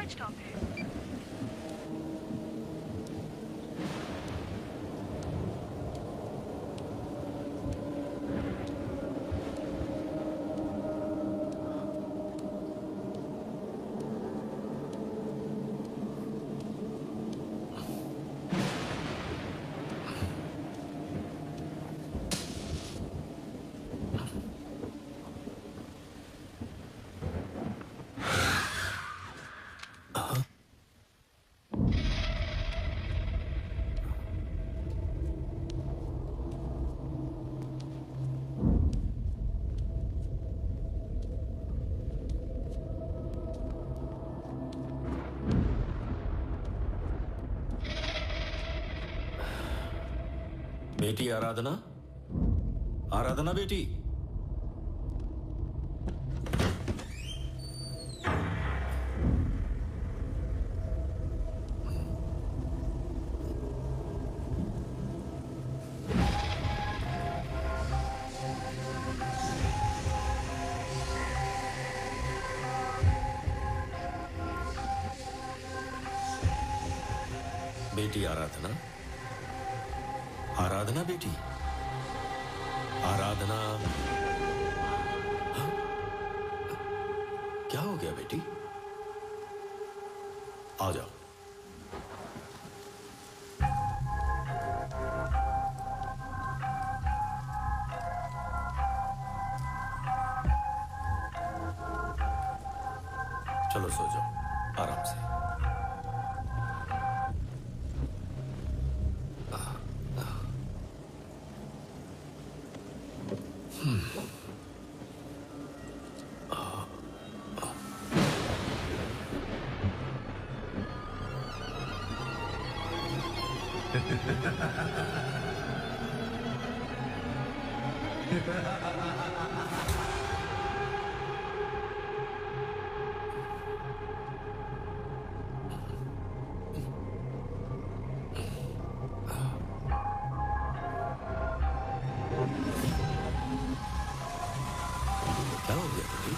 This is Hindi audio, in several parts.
स्विच ऑफ है। बेटी आराधना, आराधना बेटी। बेटी आराधना, आराधना बेटी, आराधना। हाँ? क्या हो गया बेटी? आ जाओ। चलो सो जाओ आराम से। क्या हो गया बेटी?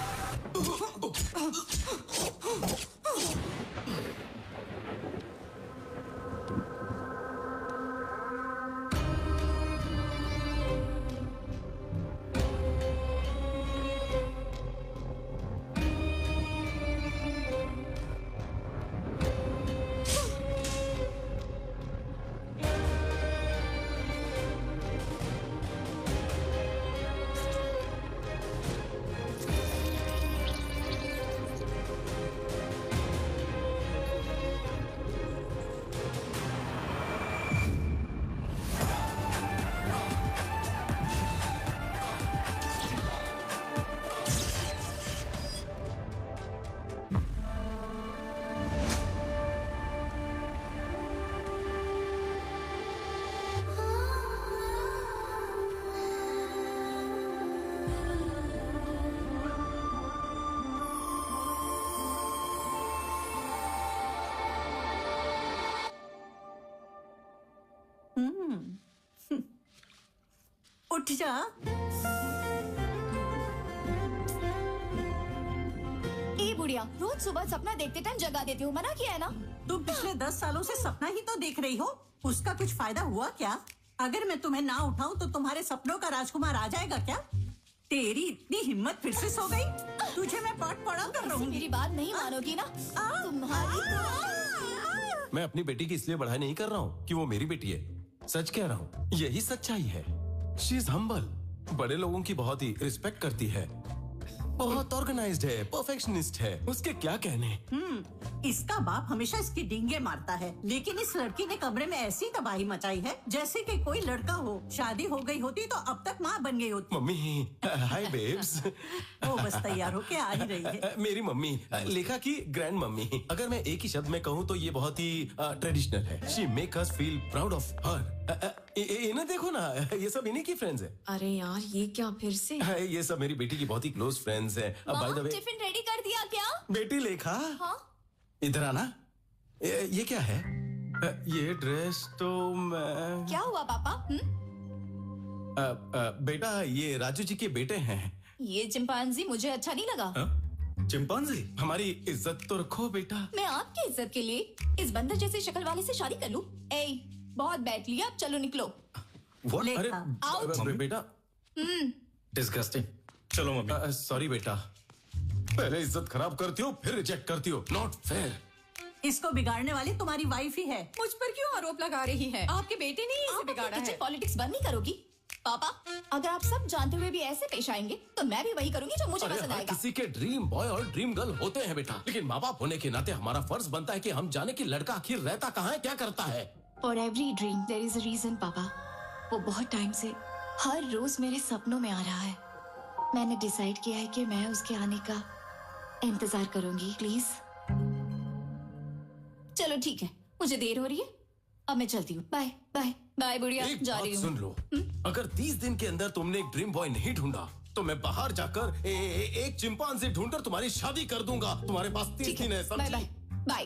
उठ जा। ए बुढ़िया, रोज सुबह सपना देखते टाइम जगा देती हूँ, मना किया है ना? तुम पिछले 10 सालों से सपना ही तो देख रही हो, उसका कुछ फायदा हुआ क्या? अगर मैं तुम्हें ना उठाऊं तो तुम्हारे सपनों का राजकुमार आ जाएगा क्या? तेरी इतनी हिम्मत फिर से सो गई? तुझे मैं पाठ पढ़ा कर रहूंगी। मेरी बात नहीं मानोगी ना? तुम्हारी मैं अपनी बेटी की इसलिए बढ़ाई नहीं कर रहा हूँ कि वो मेरी बेटी है। सच कह रहा हूँ, यही सच्चाई है। शी इज हम्बल, बड़े लोगों की बहुत ही रिस्पेक्ट करती है, बहुत ऑर्गेनाइज्ड है, परफेक्शनिस्ट है। उसके क्या कहने। इसका बाप हमेशा इसकी डींगे मारता है, लेकिन इस लड़की ने कमरे में ऐसी तबाही मचाई है जैसे कि कोई लड़का हो। शादी हो गई होती तो अब तक माँ बन गई होती। मम्मी, हाय बेब्स। वो बस तैयार होके आ ही रही है। मेरी मम्मी, लेखा की ग्रैंड मम्मी। अगर मैं एक ही शब्द में कहूँ तो ये बहुत ही ट्रेडिशनल है। She make us feel proud of her. इन्हें देखो ना, ये सब इन्हीं की फ्रेंड्स हैं। अरे यार, ये क्या फिर से? ये सब मेरी बेटी की बहुत ही क्लोज फ्रेंड्स हैं। By the way, tiffin ready कर दिया क्या? बेटी लेखा, हाँ? इधर आना। ये क्या है? ये ड्रेस तो मैं... क्या हुआ पापा? बेटा, ये राजू जी के बेटे हैं। ये चिंपांजी मुझे अच्छा नहीं लगा। चिंपांजी? हमारी इज्जत तो रखो बेटा। मैं आपकी इज्जत के लिए इस बंदर जैसे शक्ल वाले से शादी कर लूं? ए, बहुत बैठ लिया, अब चलो निकलो। What? ले अरे खा। बेटा डिस्गस्टिंग। चलो मम्मी। सॉरी बेटा, पहले इज्जत खराब करती हो फिर रिजेक्ट करती हो, नॉट फेयर। इसको बिगाड़ने वाली तुम्हारी वाइफ ही है। मुझ पर क्यों आरोप लगा रही है? आपके बेटे ने ही इसे बिगाड़ा है। पॉलिटिक्स बंद नहीं करोगी? पापा, अगर आप सब जानते हुए भी ऐसे पेश आएंगे तो मैं भी वही करूंगी जो मुझे अरे पसंद हर आएगा। किसी के ड्रीम बॉय और ड्रीम गर्ल होते हैं बेटा, लेकिन माँ बाप होने के नाते हमारा फर्ज बनता है कि हम जाने कि लड़का आखिर रहता कहाँ है, क्या करता है। For every dream there is a reason, पापा। वो बहुत टाइम से हर रोज मेरे सपनों में आ रहा है। मैंने डिसाइड किया है कि मैं उसके आने का इंतजार करूंगी। प्लीज चलो ठीक है, मुझे देर हो रही है, अब मैं चलती हूँ। बाय बाय बाय बुढ़िया, एक जा बात रही सुन हूँ। लो, अगर 30 दिन के अंदर तुमने एक ड्रीम बॉय नहीं ढूंढा तो मैं बाहर जाकर एक चिंपांजी ढूंढकर तुम्हारी शादी कर दूंगा। तुम्हारे पास 30 दिन है, बाय बाय समझी? Bye.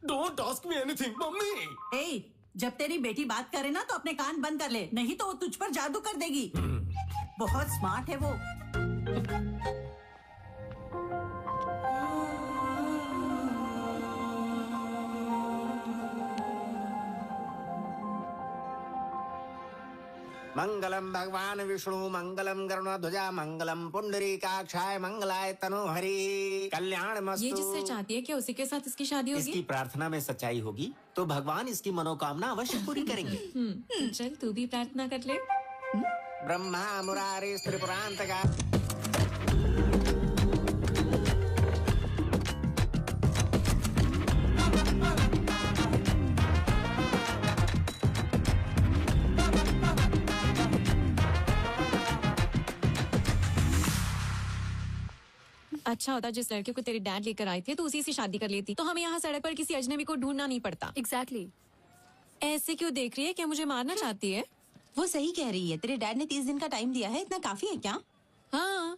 Don't ask me anything mummy. ए, जब तेरी बेटी बात करे ना तो अपने कान बंद कर ले, नहीं तो वो तुझ पर जादू कर देगी। बहुत स्मार्ट है वो। मंगलम भगवान विष्णु मंगलम गरुणध्वजा मंगलम पुंडरीकाक्षाय मंगलाय तनोहरि कल्याण ये मस्तु। जिससे चाहती है कि उसी के साथ इसकी शादी होगी। इसकी प्रार्थना में सच्चाई होगी तो भगवान इसकी मनोकामना अवश्य पूरी करेंगे। चल तू भी प्रार्थना कर ले। ब्रह्मा मुरारी त्रिपुरांतका। अच्छा होता जिस लड़के को तेरे डैड लेकर आए थे तो उसी से शादी कर लेती, तो हमें यहाँ सड़क पर किसी अजनबी को ढूंढना नहीं पड़ता। एग्जैक्टली। ऐसे क्यों देख रही है? क्या मुझे मारना चाहती है? वो सही कह रही है, तेरे डैड ने 30 दिन का टाइम दिया है, इतना काफी है क्या? हाँ।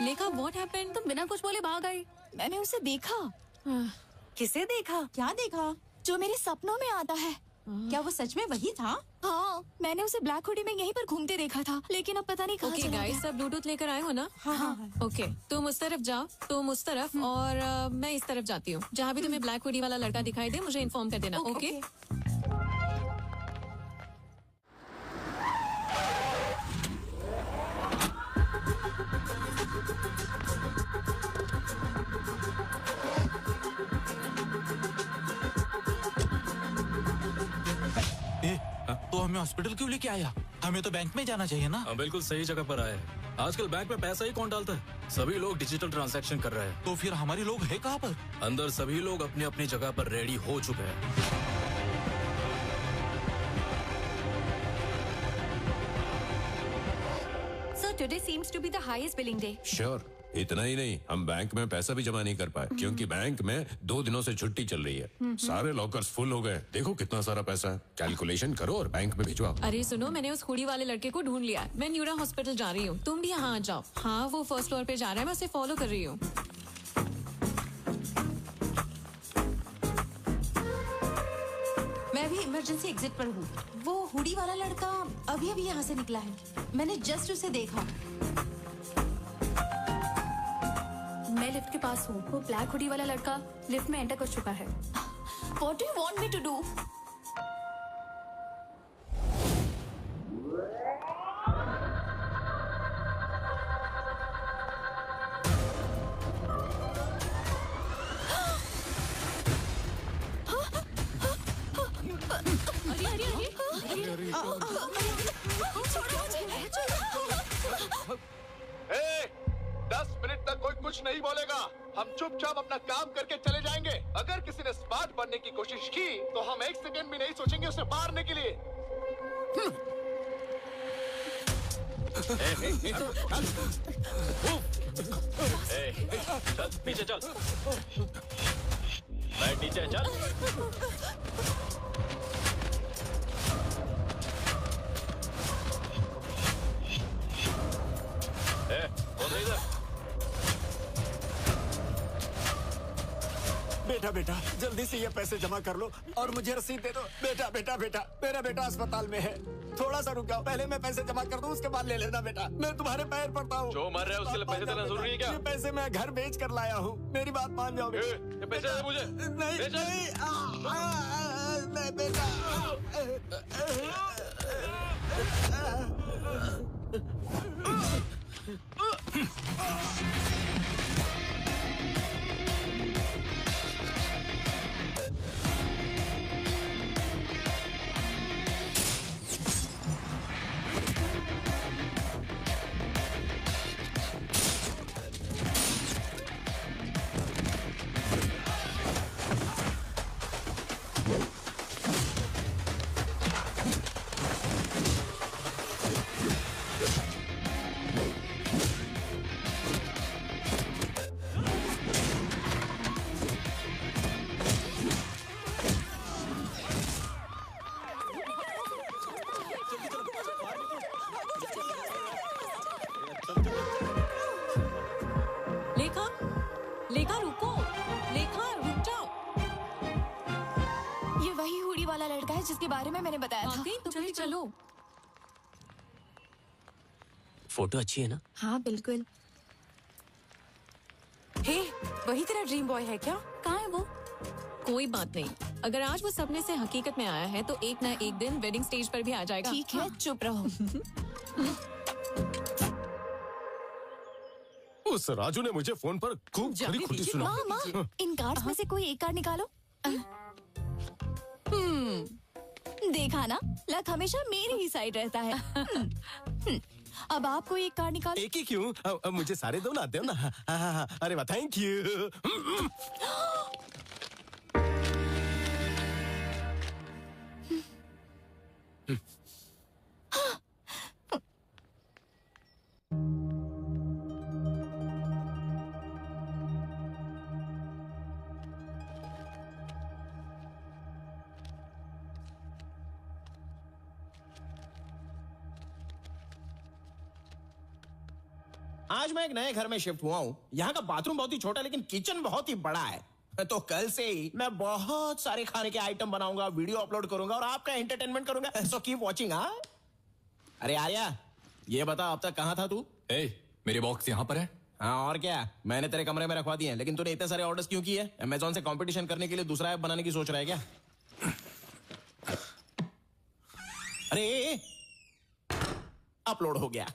लेखा, व्हाट हैपेंड? तुम बिना कुछ बोले भाग आई। मैंने उसे देखा। किसे देखा? क्या देखा? जो मेरे सपनों में आता है। क्या वो सच में वही था? हाँ, मैंने उसे ब्लैक हुडी में यहीं पर घूमते देखा था, लेकिन अब पता नहीं कहाँ ओके चला गाइस, गया। सब ब्लूटूथ लेकर आए हो ना? हाँ। ओके, तुम उस तरफ जाओ, तुम उस तरफ, और मैं इस तरफ जाती हूँ। जहाँ भी तुम्हें ब्लैक हुडी वाला लड़का दिखाई दे मुझे इन्फॉर्म कर देना। ओके? तो हमें हॉस्पिटल क्यों लेके आया? हमें तो बैंक में जाना चाहिए ना। हाँ, बिल्कुल सही जगह पर आए हैं। आजकल बैंक में पैसा ही कौन डालता है? सभी लोग डिजिटल ट्रांजैक्शन कर रहे हैं। तो फिर हमारे लोग है कहाँ पर? अंदर सभी लोग अपनी अपनी जगह पर रेडी हो चुके हैं। So today seems to be the highest billing day. Sure, इतना ही नहीं, हम बैंक में पैसा भी जमा नहीं कर पाए क्योंकि बैंक में 2 दिनों से छुट्टी चल रही है। सारे लॉकर्स फुल हो गए। देखो कितना सारा पैसा है। कैलकुलेशन करो और बैंक में भिजवाओ। अरे सुनो, मैंने उस हुडी वाले लड़के को ढूंढ लिया। मैं न्यूरा हॉस्पिटल जा रही हूँ, तुम भी यहाँ आ जाओ। हाँ, वो फर्स्ट फ्लोर पे जा रहा है, मैं उसे फॉलो कर रही हूँ। मैं भी इमरजेंसी एग्जिट पर हूँ। वो हुडी वाला लड़का अभी अभी यहाँ से निकला है, मैंने जस्ट उसे देखा। मैं लिफ्ट के पास हूँ। वो ब्लैक हुडी वाला लड़का लिफ्ट में एंटर कर चुका है। What do you want me to do? A, 10 minute तक कोई कुछ नहीं बोलेगा। हम चुपचाप अपना काम करके चले जाएंगे। अगर किसी ने स्मार्ट बनने की कोशिश की तो हम 1 सेकंड भी नहीं सोचेंगे उसे मारने के लिए। चल नीचे चल, बैठ नीचे चल। इधर बेटा बेटा जल्दी से ये पैसे जमा कर लो और मुझे रसीद दे दो। बेटा बेटा बेटा मेरा बेटा अस्पताल में है, थोड़ा सा रुक जाओ, पहले मैं पैसे जमा कर दूं, उसके बाद ले लेना बेटा। मैं तुम्हारे पैर पड़ता हूँ। जो मर रहा है उसके लिए पैसे देना जरूरी है क्या? ये पैसे मैं घर बेच कर लाया हूँ, मेरी बात मान जाओ। ये पैसे दे मुझे। नहीं नहीं मैं बेटा। लेखा रुको, लेखा रुक जाओ। ये वही हुडी वाला लड़का है जिसके बारे में मैंने बताया था। तो चलिए चलो। फोटो अच्छी है ना? हाँ बिल्कुल। हे, वही तेरा ड्रीम बॉय है क्या? कहाँ है वो? कोई बात नहीं, अगर आज वो सपने से हकीकत में आया है तो एक ना एक दिन वेडिंग स्टेज पर भी आ जाएगा। ठीक है, चुप रहो। उस राजू ने मुझे फोन पर खूब खरी खुटी सुना। माँ, इन कार्ड्स में से कोई एक कार्ड निकालो। देखा ना, लक हमेशा मेरी ही साइड रहता है। अब आप कोई एक कार्ड निकालो। एक ही क्यों? अब मुझे सारे दो ना, दो ना। हाँ, अरे वाह, थैंक यू। आज मैं एक नए घर में शिफ्ट हुआ हूँ। यहाँ का बाथरूम बहुत ही छोटा लेकिन किचन बहुत ही बड़ा है। तो कल से ही मैं बहुत सारे खाने के आइटम बनाऊंगा, वीडियो अपलोड करूंगा और आपका एंटरटेनमेंट करूंगा। So keep watching. हाँ, अरे आर्या, ये बता अब तक कहाँ था तू? मेरे बॉक्स यहाँ पर है। हाँ और क्या, मैंने तेरे कमरे में रखवा दिए हैं, लेकिन तूने इतने सारे ऑर्डर्स क्यों किए? अमेज़न से कंपटीशन करने के लिए दूसरा ऐप बनाने की सोच रहा है क्या? अरे अपलोड हो गया।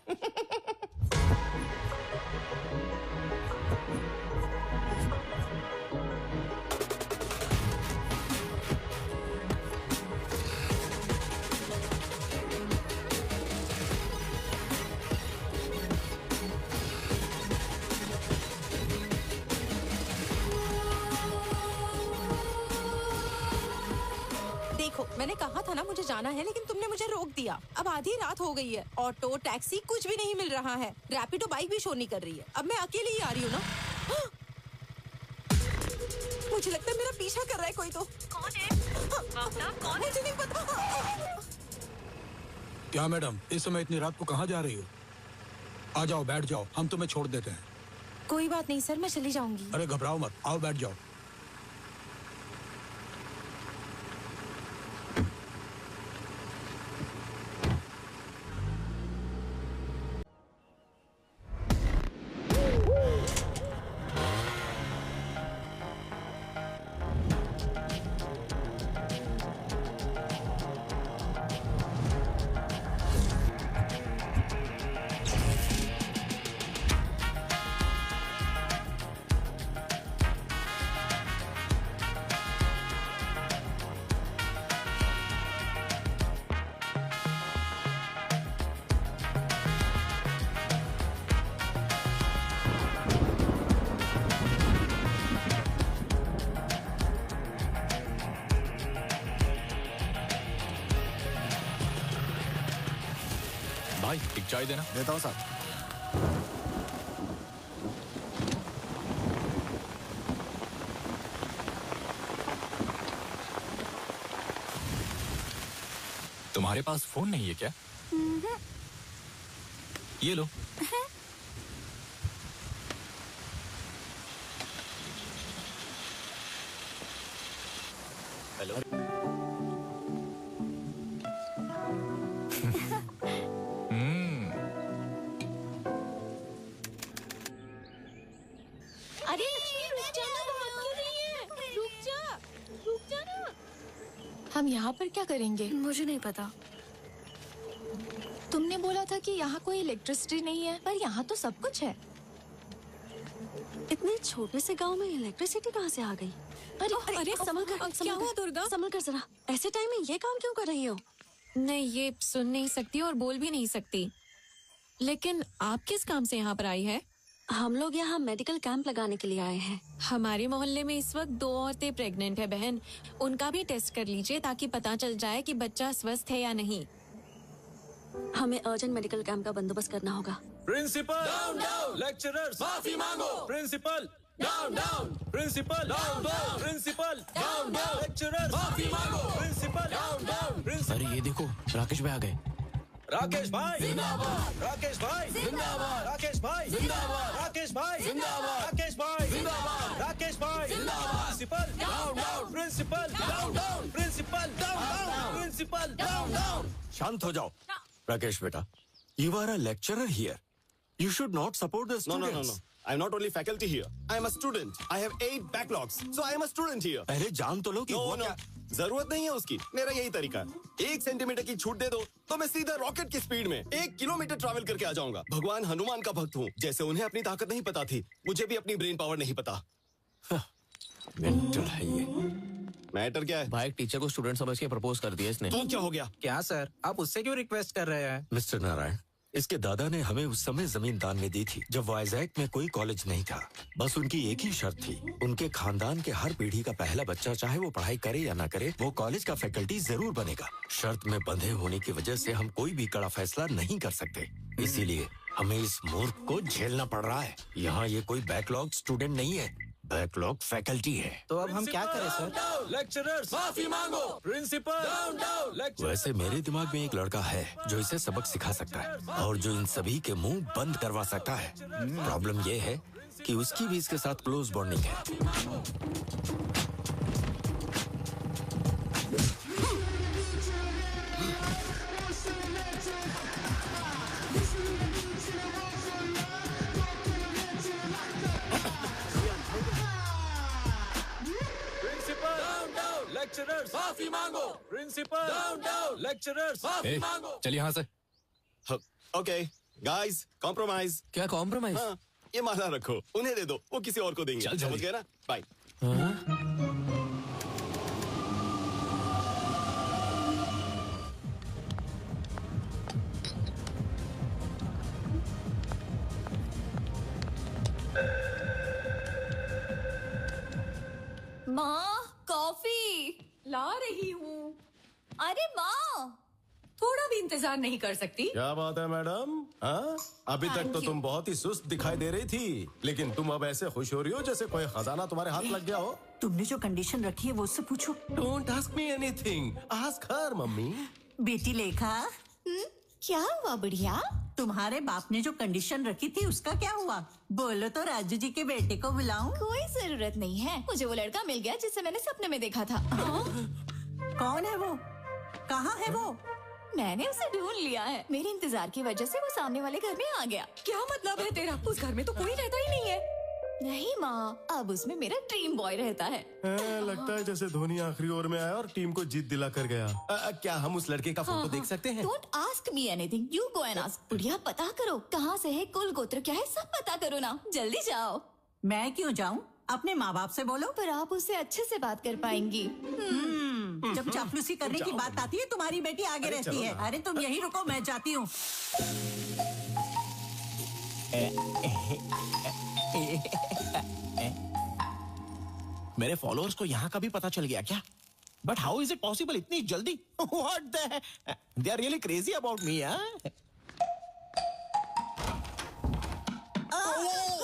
देखो, मैंने कहा था ना मुझे जाना है, लेकिन तुमने मुझे रोक दिया। अब आधी रात हो गई है, ऑटो टैक्सी कुछ भी नहीं मिल रहा है, रैपिडो बाइक भी शो नहीं कर रही है। अब मैं अकेले ही आ रही हूँ ना। मुझे लगता है मेरा पीछा कर रहा है कोई। तो कौन है? कौन है? मुझे नहीं पता। क्या मैडम, इस समय इतनी रात को कहाँ जा रही हो? आ जाओ, बैठ जाओ, हम तुम्हें छोड़ देते हैं। कोई बात नहीं सर, मैं चली जाऊंगी। अरे घबराओ मत, आओ बैठ जाओ। भाई एक चाय देना। देता हूँ साहब। तुम्हारे पास फोन नहीं है क्या? ये लो। हेलो। अरे लक्ष्मी रुक जा ना, बात क्यों नहीं है? रुक जा ना। हम यहाँ पर क्या करेंगे? मुझे नहीं पता। तुमने बोला था कि यहाँ कोई इलेक्ट्रिसिटी नहीं है, पर यहाँ तो सब कुछ है। इतने छोटे से गांव में इलेक्ट्रिसिटी कहाँ से आ गई? अरे संभल कर, क्या हुआ दुर्गा? संभल कर जरा। ऐसे टाइम में ये काम क्यों कर रही हो? नहीं, ये सुन नहीं सकती और बोल भी नहीं सकती। लेकिन आप किस काम से यहाँ पर आई है? हम लोग यहाँ मेडिकल कैंप लगाने के लिए आए हैं। हमारे मोहल्ले में इस वक्त 2 औरतें प्रेग्नेंट है बहन। उनका भी टेस्ट कर लीजिए ताकि पता चल जाए कि बच्चा स्वस्थ है या नहीं। हमें अर्जेंट मेडिकल कैंप का बंदोबस्त करना होगा। प्रिंसिपल डाउन डाउन, लेक्चरर्स माफी मांगो। Principal down down, principal down down, principal down down, lecturers माफी मांगो। Principal down down, principal. अरे ये देखो, राकेश भाई आ गए। राकेश भाई जिंदाबाद, राकेश भाई जिंदाबाद, राकेश भाई जिंदाबाद, राकेश भाई जिंदाबाद, राकेश भाई जिंदाबाद, राकेश भाई जिंदाबाद। Principal down down, principal down down, principal down down, principal down down. शांत हो जाओ राकेश बेटा, you are a lecturer here. You should not support the students. No. I'm not only faculty here. I am a student. I have 8 backlogs, so I am a student here. पहले जान तो लो कि वो क्या। जरूरत नहीं है उसकी, मेरा यही तरीका है। 1 सेंटीमीटर की छूट दे दो तो मैं सीधा रॉकेट की स्पीड में 1 किलोमीटर ट्रैवल करके आ जाऊंगा। भगवान हनुमान का भक्त हूँ। जैसे उन्हें अपनी ताकत नहीं पता थी, मुझे भी अपनी ब्रेन पावर नहीं पता। मेंटल है ये। मैटर क्या है? भाई एक टीचर को स्टूडेंट समझ के प्रपोज कर दिया इसने। तो क्या हो गया? क्या सर, आप उससे क्यों रिक्वेस्ट कर रहे हैं? मिस्टर नारायण, इसके दादा ने हमें उस समय जमीन दान में दी थी जब वाइजैक में कोई कॉलेज नहीं था। बस उनकी एक ही शर्त थी, उनके खानदान के हर पीढ़ी का पहला बच्चा, चाहे वो पढ़ाई करे या ना करे, वो कॉलेज का फैकल्टी जरूर बनेगा। शर्त में बंधे होने की वजह से हम कोई भी कड़ा फैसला नहीं कर सकते, इसीलिए हमें इस मूर्ख को झेलना पड़ रहा है। यहाँ ये कोई बैकलॉग स्टूडेंट नहीं है, बैकलॉग फैकल्टी है। तो अब हम क्या करें सर? लेक्चरर्स माफी मांगो। Principal down down, lecturers. वैसे मेरे दिमाग में एक लड़का है जो इसे सबक सिखा सकता है और जो इन सभी के मुंह बंद करवा सकता है। प्रॉब्लम ये है कि उसकी भी इसके साथ क्लोज बॉन्डिंग है। लेक्चरर्स माफी मांगो। प्रिंसिपल डाउन डाउन, लेक्चरर्स माफी मांगो। चल यहाँ से। Okay guys, compromise. क्या कॉम्प्रोमाइज? हाँ, ये माला रखो, उन्हें दे दो, वो किसी और को देंगे। समझ गए ना? बाय। माँ, कॉफी ला रही हूँ। अरे माँ, थोड़ा भी इंतजार नहीं कर सकती? क्या बात है मैडम? हाँ, अभी तक तो तुम बहुत ही सुस्त दिखाई दे रही थी, लेकिन तुम अब ऐसे खुश हो रही हो जैसे कोई खजाना तुम्हारे हाथ लग गया हो। तुमने जो कंडीशन रखी है वो उससे पूछो। Don't ask me anything, ask her mummy. बेटी लेखा, क्या हुआ बढ़िया? तुम्हारे बाप ने जो कंडीशन रखी थी उसका क्या हुआ? बोलो तो राजू जी के बेटे को बुलाऊं? कोई जरूरत नहीं है, मुझे वो लड़का मिल गया जिसे मैंने सपने में देखा था। कौन है वो? कहाँ है वो? मैंने उसे ढूंढ लिया है। मेरे इंतजार की वजह से वो सामने वाले घर में आ गया। क्या मतलब है तेरा? उस घर में तो कोई रहता ही नहीं है। नहीं माँ, अब उसमें मेरा ड्रीम बॉय रहता है। लगता है जैसे धोनी आखिरी ओवर में आया और टीम को जीत दिला कर गया। क्या हम उस लड़के का फोटो देख सकते हैं? Don't ask me anything, you go and ask। बुढ़िया पता करो कहाँ से है, कुल गोत्र क्या है, सब पता करो ना, जल्दी जाओ। मैं क्यों जाऊँ? अपने माँ बाप से बोलो। पर आप उससे अच्छे से बात कर पाएंगी। जब चापलूसी करने की बात आती है तुम्हारी बेटी आगे रहती है। अरे तुम यही रुको, मैं जाती हूँ। मेरे फॉलोअर्स को यहाँ का भी पता चल गया क्या? But how is it possible इतनी जल्दी? What the, they are really crazy about me.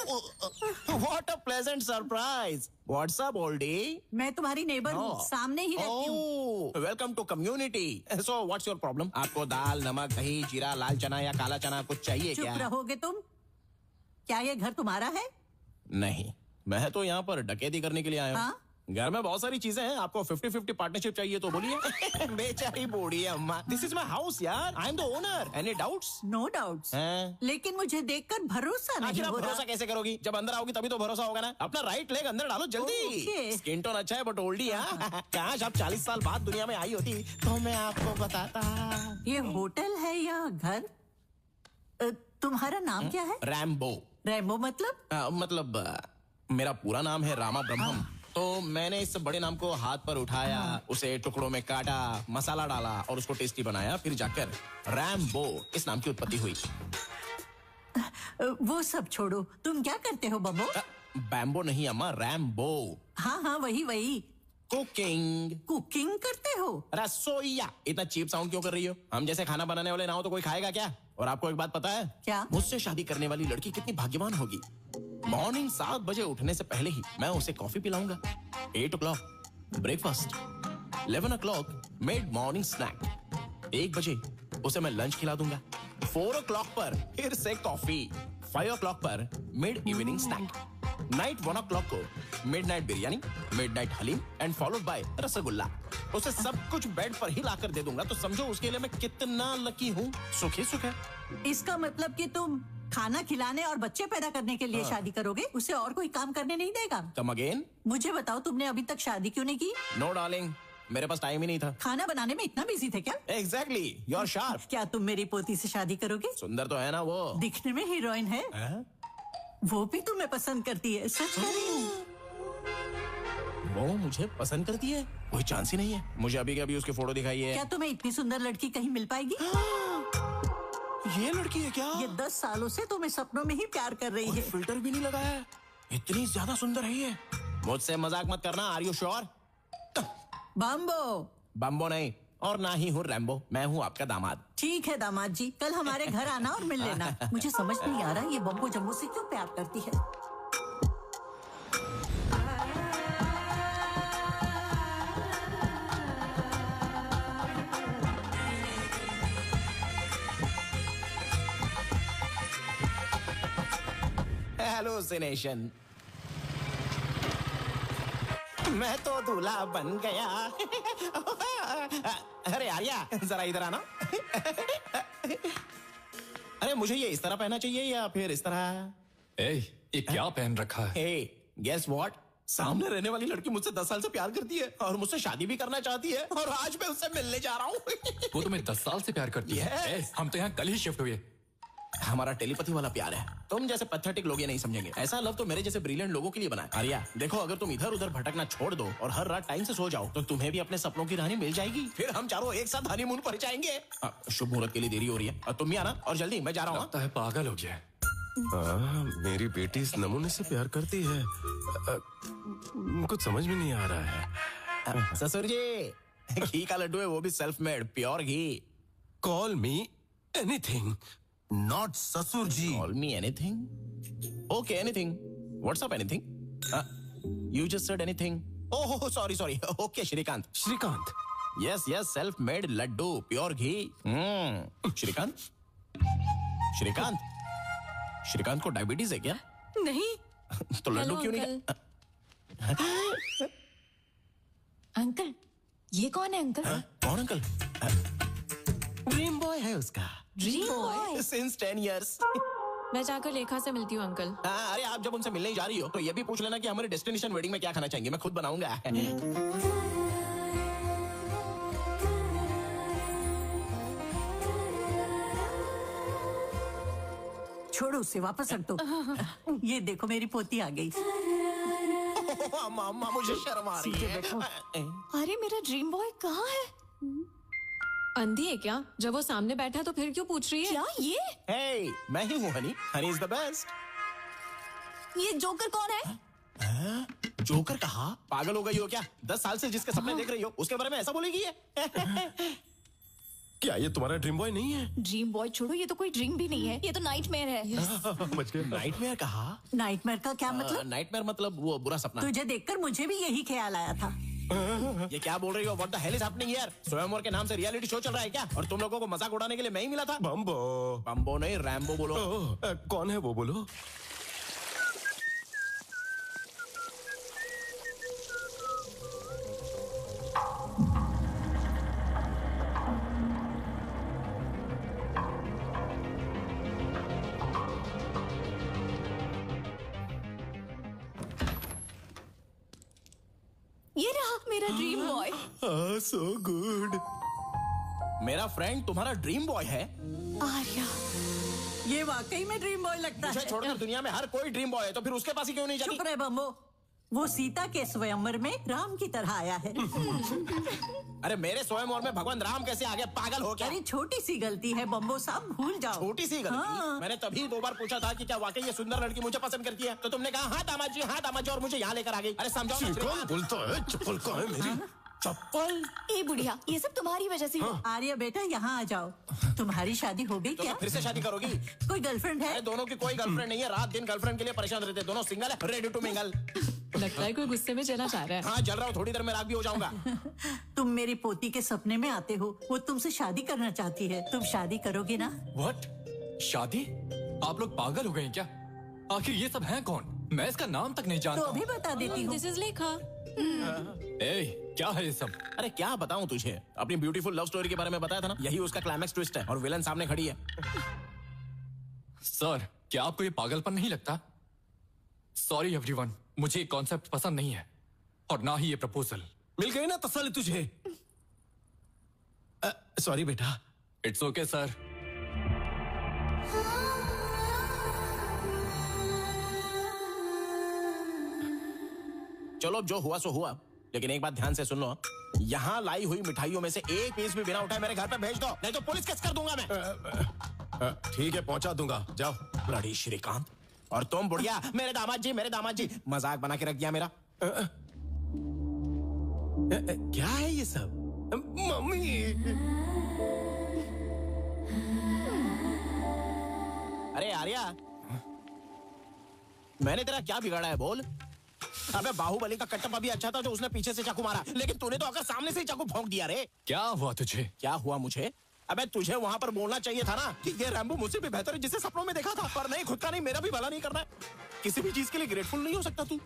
What a pleasant surprise. What's up, oldie? मैं तुम्हारी नेबर हूँ, सामने ही रहती हूँ। Welcome to community. So what's your problem? आपको दाल, नमक, दही, जीरा, लाल चना या काला चना कुछ चाहिए क्या? चुप रहोगे तुम? क्या ये घर तुम्हारा है? नहीं, मैं तो यहाँ पर डकैती करने के लिए आया हूँ। हाँ? घर में बहुत सारी चीजें हैं, आपको 50-50 पार्टनरशिप चाहिए तो बोलिए। बेचारी बूढ़ी अम्मा। दिस इज माई हाउस यार, I am the owner. Any doubts? No doubts. लेकिन मुझे देखकर भरोसा नहीं हो रहा। भरोसा कैसे करोगी? जब अंदर आओगी तभी तो भरोसा होगा ना। अपना राइट लेग अंदर डालो जल्दी। स्किन टोन अच्छा है बट ओल्डी। काश आप 40 साल बाद दुनिया में आई होती तो मैं आपको बताता। ये होटल है या घर? तुम्हारा नाम क्या है? रैम्बो। रैम्बो मतलब? मेरा पूरा नाम है रामा ब्रह्मम। तो मैंने इस बड़े नाम को हाथ पर उठाया, उसे टुकड़ों में काटा, मसाला डाला और उसको टेस्टी बनाया, फिर जाकर रैम्बो इस नाम की उत्पत्ति हुई। वो सब छोड़ो, तुम क्या करते हो बब्बो? बैम्बो नहीं अम्मा, रैम्बो। हाँ वही। कुकिंग करते हो? रसोईया। इतना चीप साउंड क्यों कर रही हो? हम जैसे खाना बनाने वाले ना हो तो कोई खाएगा क्या? और आपको एक बात पता है? क्या? मुझसे शादी करने वाली लड़की कितनी भाग्यवान होगी। मॉर्निंग 7 बजे उठने से पहले ही मैं उसे कॉफी पिलाऊंगा। 8 o'clock breakfast, 11 o'clock mid morning snack, 1 बजे उसे मैं लंच खिला दूंगा, 4 o'clock पर फिर से कॉफी, 5 o'clock पर mid evening snack, night 1 o'clock को midnight biryani, midnight haleem and followed by rasgulla. उसे सब कुछ बेड पर ही लाकर दे दूंगा, तो समझो उसके लिए मैं कितना लकी हूँ। सुखी सुख है। इसका मतलब कि तुम खाना खिलाने और बच्चे पैदा करने के लिए शादी करोगे? उसे और कोई काम करने नहीं देगा? Come again? मुझे बताओ, तुमने अभी तक शादी क्यों नहीं की? नो डार्लिंग, मेरे पास टाइम ही नहीं था। खाना बनाने में इतना बिजी थे क्या? Exactly, you are sharp. क्या तुम मेरी पोती से शादी करोगे? सुंदर तो है ना वो। दिखने में हीरोइन है। वो भी तुम्हें पसंद करती है, सच कह रही हूँ। वो मुझे पसंद करती है? कोई चांस ही नहीं है। मुझे अभी के अभी उसकी फोटो दिखाई है। क्या तुम्हें इतनी सुंदर लड़की कहीं मिल पाएगी? ये लड़की है क्या? ये 10 सालों से तुम्हें सपनों में ही प्यार कर रही है। फिल्टर भी नहीं लगाया है। इतनी ज्यादा सुंदर है ये। मुझसे मजाक मत करना। Are you sure? बम्बो नहीं, और ना ही हूँ रैम्बो। मैं हूँ आपका दामाद। ठीक है दामाद जी, कल हमारे घर आना और मिल लेना। मुझे समझ नहीं आ रहा ये बम्बो जम्बो से क्यों प्यार करती है। हेलुसिनेशन। मैं तो दूल्हा बन गया। अरे आर्या, जरा इधर आना। अरे मुझे ये इस तरह पहनना चाहिए या फिर इस तरह? ये क्या पहन रखा है? Guess what? सामने रहने वाली लड़की मुझसे 10 साल से प्यार करती है और मुझसे शादी भी करना चाहती है, और आज मैं उससे मिलने जा रहा हूँ। वो तुम्हें 10 साल से प्यार करती है? हम तो यहाँ कल ही शिफ्ट हुए। हमारा टेलीपैथी वाला प्यार है। तुम जैसे पैथेटिक लोग ये नहीं समझेंगे। ऐसा लव तो मेरे जैसे ब्रिलियंट लोगों के लिए बना है। आर्या देखो, अगर तुम इधर उधर भटकना छोड़ दो और हर रात टाइम से सो जाओ तो तुम्हें भी अपने सपनों की रानी मिल जाएगी। फिर हम चारों एक साथ हनीमून पर जाएंगे। शुभ मुहूर्त के लिए देरी हो रही है, तुम भी आना और जल्दी। मैं जा रहा हूँ। लगता है पागल हो गया। मेरी बेटी इस नमूने से प्यार करती है। कुछ समझ में नहीं आ रहा है। ससुर जी, घी का लड्डू है, वो भी self made, pure ghee. Call me anything, not ससुर जी। Call me anything? Okay, anything. What's up, anything? You just said anything. Oh, sorry. Okay, Shrikant. Shrikant? Yes, self-made laddu, pure ghee. Shrikant? Shrikant को डायबिटीज है क्या? नहीं। तो लड्डू क्यों नहीं? अंकल, ये कौन है अंकल? कौन अंकल? ड्रीम बॉय है उसका। Dream boy? Since 10 years. मैं जाकर लेखा से मिलती हूँ अंकल। अरे आप जब उनसे मिलने जा रही हो तो ये भी पूछ लेना कि हमारे डेस्टिनेशन वेडिंग में क्या खाना चाहेंगे। मैं खुद बनाऊंगा। छोड़ो उसे, वापस रख दो। ये देखो मेरी पोती आ गई। अम्मा मुझे शर्म आ रही है। अरे मेरा ड्रीम बॉय कहाँ है? अंधी है क्या? जब वो सामने बैठा तो फिर क्यों पूछ रही है? क्या ये? Hey, मैं ही हूँ Honey. Honey is the best. ये जोकर कौन है? जोकर कहा? पागल हो गई हो क्या? 10 साल से जिसके सपने देख रही हो उसके बारे में ऐसा बोलेगी है? क्या ये तुम्हारा ड्रीम बॉय नहीं है? ड्रीम बॉय छोड़ो, ये तो कोई ड्रीम भी नहीं है, ये तो नाइटमेयर है। बच गए। नाइटमेयर कहा? नाइटमेयर का क्या मतलब? नाइटमेयर मतलब वो बुरा सपना। तुझे देखकर मुझे भी यही ख्याल आया था। ये क्या बोल रही हो? What the hell is happening here? स्वयंवर के नाम से रियलिटी शो चल रहा है क्या? और तुम लोगों को मजाक उड़ाने के लिए मैं ही मिला था? बम्बो नहीं, रैम्बो बोलो। कौन है वो बोलो? ये रहा मेरा ड्रीम बॉय। So good. मेरा फ्रेंड तुम्हारा ड्रीम बॉय है? आर्या, ये वाकई में ड्रीम बॉय लगता मुझे है। छोड़कर दुनिया में हर कोई ड्रीम बॉय है, तो फिर उसके पास ही क्यों नहीं जाती? चुप रहे बम्बो। वो सीता के स्वयंवर में राम की तरह आया है। अरे मेरे स्वयंवर में भगवान राम कैसे आ गए? पागल हो क्या? अरे छोटी सी गलती है बम्बो साहब, भूल जाओ। छोटी सी गलती? हाँ। मैंने तभी 2 बार पूछा था कि क्या वाकई ये सुंदर लड़की मुझे पसंद करती है, तो तुमने कहा हाँ दामाद जी, हाँ दामाद जी, और मुझे यहाँ लेकर आ गई। अरे समझाओ ना। कौन बोलता है? चप्पल कहाँ है मेरी? चप्पल? ए बुढ़िया, ये सब तुम्हारी वजह से। आर्या बेटा यहाँ आ जाओ। तुम्हारी शादी हो गई तो क्या? फिर से शादी करोगी? कोई गर्लफ्रेंड है? दोनों की कोई गर्लफ्रेंड नहीं है। रात दिन गर्लफ्रेंड के लिए परेशान रहते, दोनों सिंगल है, रेडी टू मिंगल। लगता है कोई गुस्से में चला जा रहा है। हाँ जल रहा हूँ, थोड़ी देर में राग भी हो जाऊंगा। तुम मेरी पोती के सपने में आते हो, वो तुमसे शादी करना चाहती है, तुम शादी करोगे ना? व्हाट? शादी? आप लोग पागल हो गए हैं क्या? आखिर ये सब हैं कौन? मैं इसका नाम तक नहीं जानता। तो अभी बता देती हूँ। दिस इज लेखा। ए, क्या है ये सब? अरे क्या बताऊं तुझे? अपनी ब्यूटीफुल लव स्टोरी के बारे में बताया था ना, यही उसका क्लाइमैक्स ट्विस्ट है, और विलन सामने खड़ी है। सर, क्या आपको ये पागलपन नहीं लगता? सॉरी एवरीवन, मुझे ये कॉन्सेप्ट पसंद नहीं है, और ना ही ये प्रपोजल। मिल गई ना तसल्ली तुझे? सॉरी बेटा। It's okay sir. चलो जो हुआ सो हुआ, लेकिन एक बात ध्यान से सुन लो। यहाँ लाई हुई मिठाइयों में से एक पीस भी बिना उठाए मेरे घर पे भेज दो, नहीं तो पुलिस केस कर दूंगा मैं। ठीक है, पहुंचा दूंगा, जाओ। लड़ी श्रीकांत। और तुम बुढ़िया, मेरे दामाद जी, मेरे दामाद जी, मजाक बना के रख दिया मेरा। क्या है ये सब? मम्मी। अरे आर्या, मैंने तेरा क्या बिगाड़ा है बोल? अबे बाहुबली का कटप्पा भी अच्छा था जो उसने पीछे से चाकू मारा, लेकिन तूने तो आकर सामने से ही चाकू भोंक दिया रे। क्या हुआ तुझे? क्या हुआ मुझे? अबे तुझे वहाँ पर बोलना चाहिए था ना कि ये रैम्बो मुझसे भी बेहतर है जिसे सपनों में देखा था, पर नहीं, खुद का नहीं, मेरा भी भला नहीं करना है। किसी भी चीज के लिए ग्रेटफुल नहीं हो सकता तू?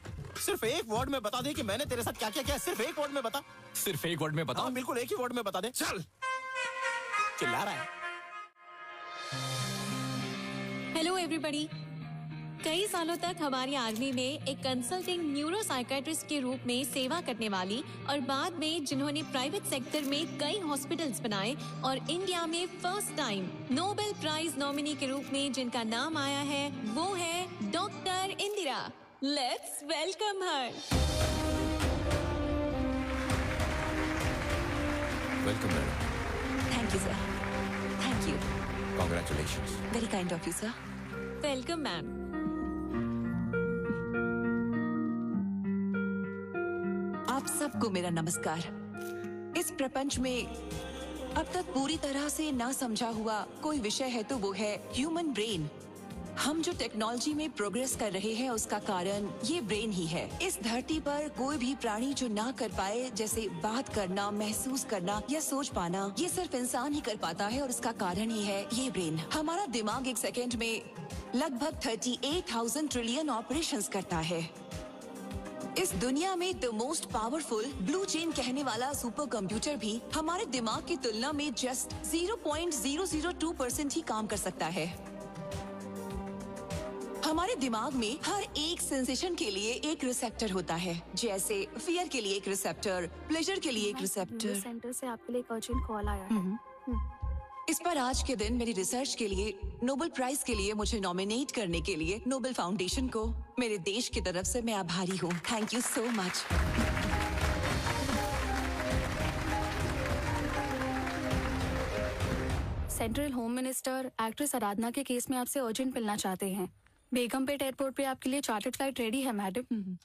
सिर्फ एक वर्ड में बता दे कि मैंने तेरे साथ क्या क्या किया। सिर्फ एक वर्ड में बता। सिर्फ एक वर्ड में बता? हाँ, बिल्कुल एक ही वर्ड में बता दे। चल। चिल्ला रहा है। Hello everybody. कई सालों तक हमारी आर्मी में एक कंसल्टिंग न्यूरो साइकेट्रिस्ट के रूप में सेवा करने वाली, और बाद में जिन्होंने प्राइवेट सेक्टर में कई हॉस्पिटल्स बनाए और इंडिया में first time Nobel prize nominee के रूप में जिनका नाम आया है, वो है doctor Indira. Let's welcome her. Welcome madam. Thank you sir. Thank you. Congratulations. Very kind of you sir. Welcome ma'am. आप सबको मेरा नमस्कार। इस प्रपंच में अब तक पूरी तरह से ना समझा हुआ कोई विषय है तो वो है ह्यूमन ब्रेन। हम जो टेक्नोलॉजी में प्रोग्रेस कर रहे हैं उसका कारण ये ब्रेन ही है। इस धरती पर कोई भी प्राणी जो ना कर पाए, जैसे बात करना, महसूस करना या सोच पाना, ये सिर्फ इंसान ही कर पाता है, और इसका कारण ही है ये ब्रेन। हमारा दिमाग एक सेकेंड में लगभग 38,000 ट्रिलियन ऑपरेशंस करता है। इस दुनिया में the most powerful blue chain कहने वाला सुपर कंप्यूटर भी हमारे दिमाग की तुलना में जस्ट 0.002% ही काम कर सकता है। हमारे दिमाग में हर एक सेंसेशन के लिए एक रिसेप्टर होता है, जैसे फियर के लिए एक रिसेप्टर, प्लेजर के लिए एक रिसेप्टर। सेंटर से आपके लिए एक अर्जेंट कॉल आया है। इस पर आज के दिन मेरी रिसर्च के लिए नोबेल प्राइज के लिए मुझे नॉमिनेट करने के लिए नोबेल फाउंडेशन को मेरे देश की तरफ से मैं आभारी हूँ। Thank you so much. Central home minister actress Aradhana के केस में आपसे अर्जेंट मिलना चाहते हैं। बेगमपेट एयरपोर्ट पे आपके लिए चार्टर्ड फ्लाइट रेडी है मैडम।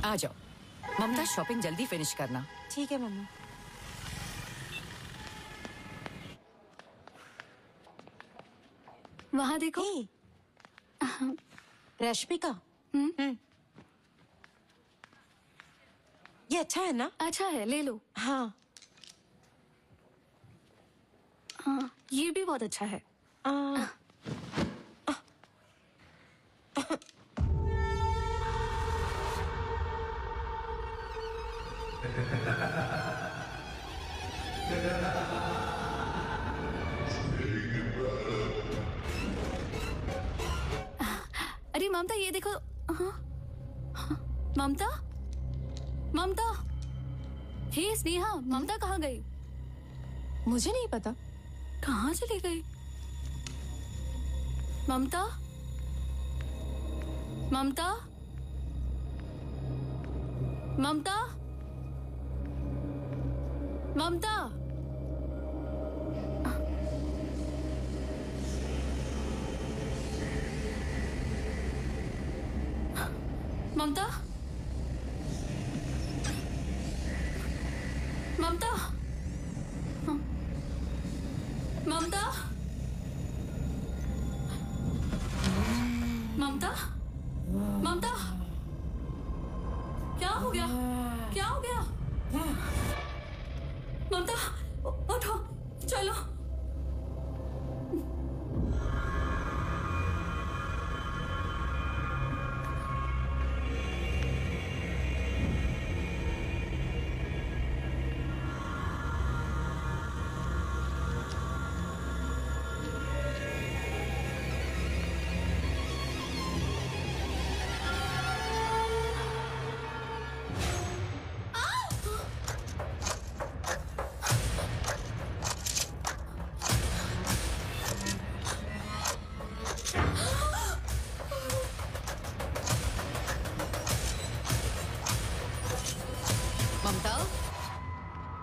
आ जाओ ममता, शॉपिंग जल्दी फिनिश करना। ठीक है मम्मी। वहाँ देखो। रश्मिका, ये अच्छा है ना? अच्छा है, ले लो। हाँ हाँ, ये भी बहुत अच्छा है। अरे ममता, ये देखो। हाँ, हाँ, ममता, ममता। हे स्नेहा, ममता कहाँ गई? मुझे नहीं पता। कहाँ चली गई? ममता, ममता, ममता, ममता। ममता, ममता, ममता, ममता, ममता, क्या हो गया? क्या हो गया? ममता, उठो, चलो।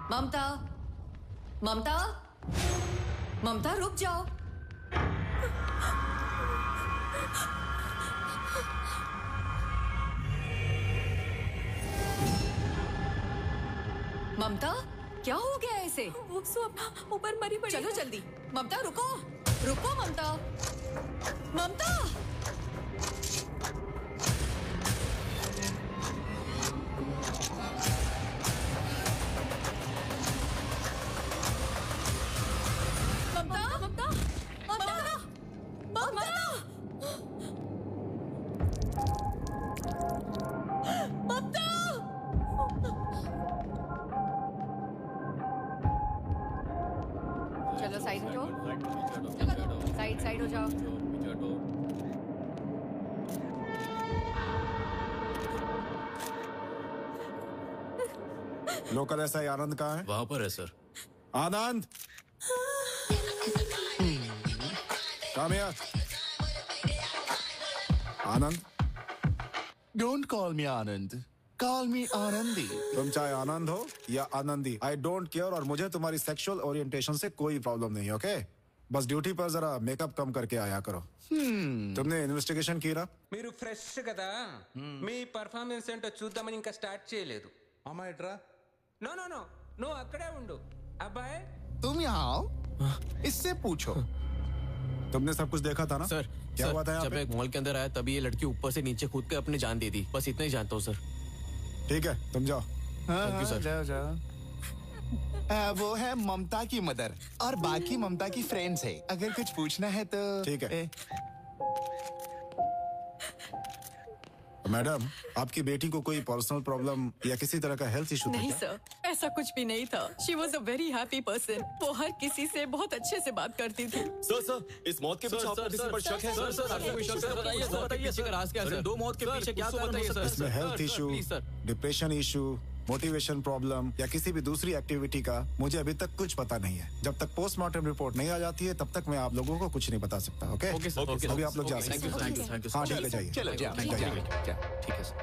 ममता, ममता, ममता, रुक जाओ। ममता, क्या हो गया ऐसे? वो अपना ऊपर मरी पड़ी। चलो जल्दी। ममता रुको, रुको ममता, ममता। चलो साइड हो जाओ, साइड हो जाओ। लोकल एसआई आनंद कहाँ है? वहां पर है sir. Anand, come here. Anand, don't call me Anand, call मी आनंदी। तुम चाहे आनंद हो या आनंदी, आई डोंट केयर, और मुझे तुम्हारी सेक्सुअल ओरिएंटेशन से कोई प्रॉब्लम नहीं है, ओके? बस ड्यूटी पर जरा मेकअप कम करके आया करो। तुमने इन्वेस्टिगेशन की ना? మీరు ఫ్రెష్ కదా మీ పర్ఫార్మెన్స్ ఏంటో చూద్దామని ఇంకా స్టార్ట్ చేయలేదు అమ్మాయిట్రా నో నో నో నువ్వు అక్కడే ఉండు అబ్బాయి तुम यहाँ आओ, इससे पूछो। तुमने सब कुछ देखा था ना? सर, क्या हुआ था यहाँ जब पे? मैं एक मॉल के अंदर आया तभी ये लड़की ऊपर से नीचे कूद के अपनी जान दे दी। बस इतना ही जानता हूँ सर। ठीक है, तुम जाओ। Thank you, sir. जाओ जाओ। वो है ममता की मदर और बाकी ममता की फ्रेंड्स है। अगर कुछ पूछना है तो ठीक है। मैडम, आपकी बेटी को कोई पर्सनल प्रॉब्लम या किसी तरह का हेल्थ इशू था नहीं क्या? सर, ऐसा कुछ भी नहीं था। She was a very happy person. वो हर किसी से बहुत अच्छे से बात करती थी। सर, इस मौत के पीछे आपको किसी पर शक है? सर, आपको कोई शक है? बताइए सर, बताइए पीछे का राज क्या है सर? दो मौत के पीछे क्या कारण है सर? इसमें health issue, depression issue, motivation problem या किसी भी दूसरी एक्टिविटी का मुझे अभी तक कुछ पता नहीं है। जब तक पोस्टमार्टम रिपोर्ट नहीं आ जाती है तब तक मैं आप लोगों को कुछ नहीं बता सकता। ओके? ओके सर, ओके अभी आप लोग जा सकते हैं। थैंक यू हाँ, ठीक है, जाइए। चलो जाओ। ठीक है सर।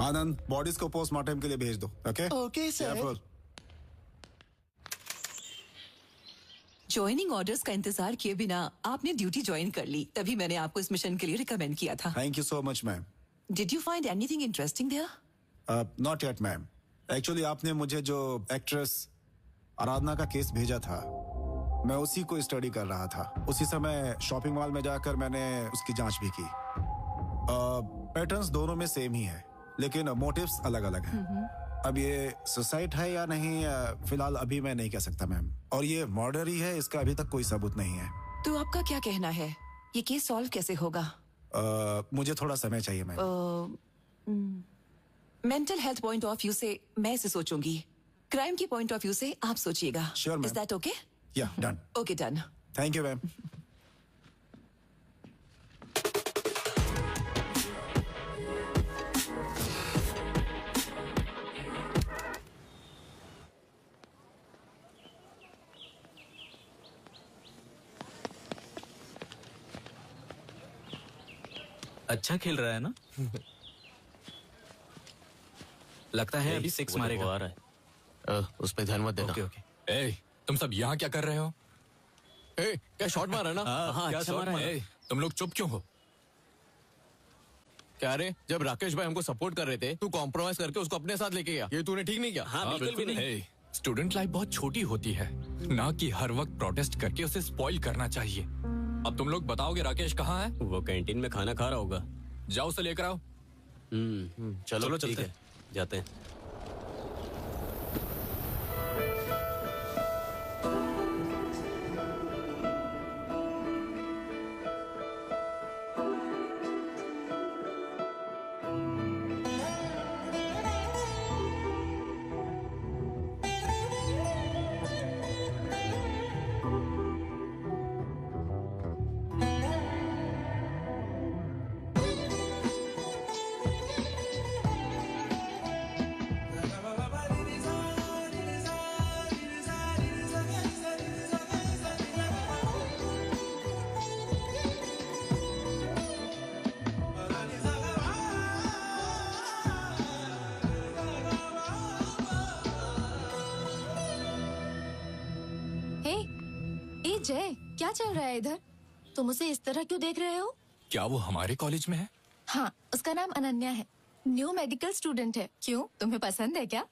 आनंद, बॉडीज को पोस्टमार्टम के लिए भेज दो। Okay? Okay sir. Careful. Joining orders का इंतजार किए बिना आपने ड्यूटी ज्वाइन कर ली, तभी मैंने आपको इस मिशन के लिए रिकमेंड किया था। Thank you so much ma'am. Did you find anything interesting there? Not yet ma'am. Actually आपने मुझे जो एक्ट्रेस आराधना का केस भेजा था, मैं उसी को स्टडी कर रहा था। उसी समय शॉपिंग मॉल में जाकर मैंने उसकी जांच भी की। पैटर्न्स दोनों में सेम ही है, लेकिन मोटिव्स अलग अलग हैं। अब ये सुसाइड है या नहीं, फिलहाल अभी मैं नहीं कह सकता मैम। और ये मर्डर ही है, इसका अभी तक कोई सबूत नहीं है। तो आपका क्या कहना है, ये केस सॉल्व कैसे होगा? मुझे थोड़ा समय चाहिए ma'am. Mental health point of view से मैं इसे सोचूंगी, क्राइम की पॉइंट ऑफ व्यू से आप सोचिएगा। Sure ma'am. Is that okay? Yeah done. Okay done. Thank you ma'am. अच्छा खेल रहा है ना? लगता है अभी 6 मारेगा। आ रहा है। उस पे ध्यान मत देना। Okay okay. ए, तुम सब यहाँ क्या कर रहे हो? ए, क्या शॉट मारा है ना? हाँ, क्या अच्छा शॉट मारा मारा है। है? तुम लोग चुप क्यों हो? क्या रे, जब राकेश भाई हमको सपोर्ट कर रहे थे, तू कॉम्प्रोमाइज करके उसको अपने साथ लेके गया। ये तूने ठीक नहीं किया। हाँ, बिल्कुल भी नहीं। स्टूडेंट लाइफ बहुत छोटी होती है, ना कि हर वक्त प्रोटेस्ट करके उसे स्पॉइल करना चाहिए। अब तुम लोग बताओगे राकेश कहाँ है? वो कैंटीन में खाना खा रहा होगा। जाओ उसे लेकर आओ। चलो ठीक है, जाते हैं। जय, क्या चल रहा है इधर? तुम उसे इस तरह क्यों देख रहे हो? क्या वो हमारे कॉलेज में है? हाँ, उसका नाम अनन्या है। न्यू मेडिकल स्टूडेंट है। क्यों, तुम्हें पसंद है क्या?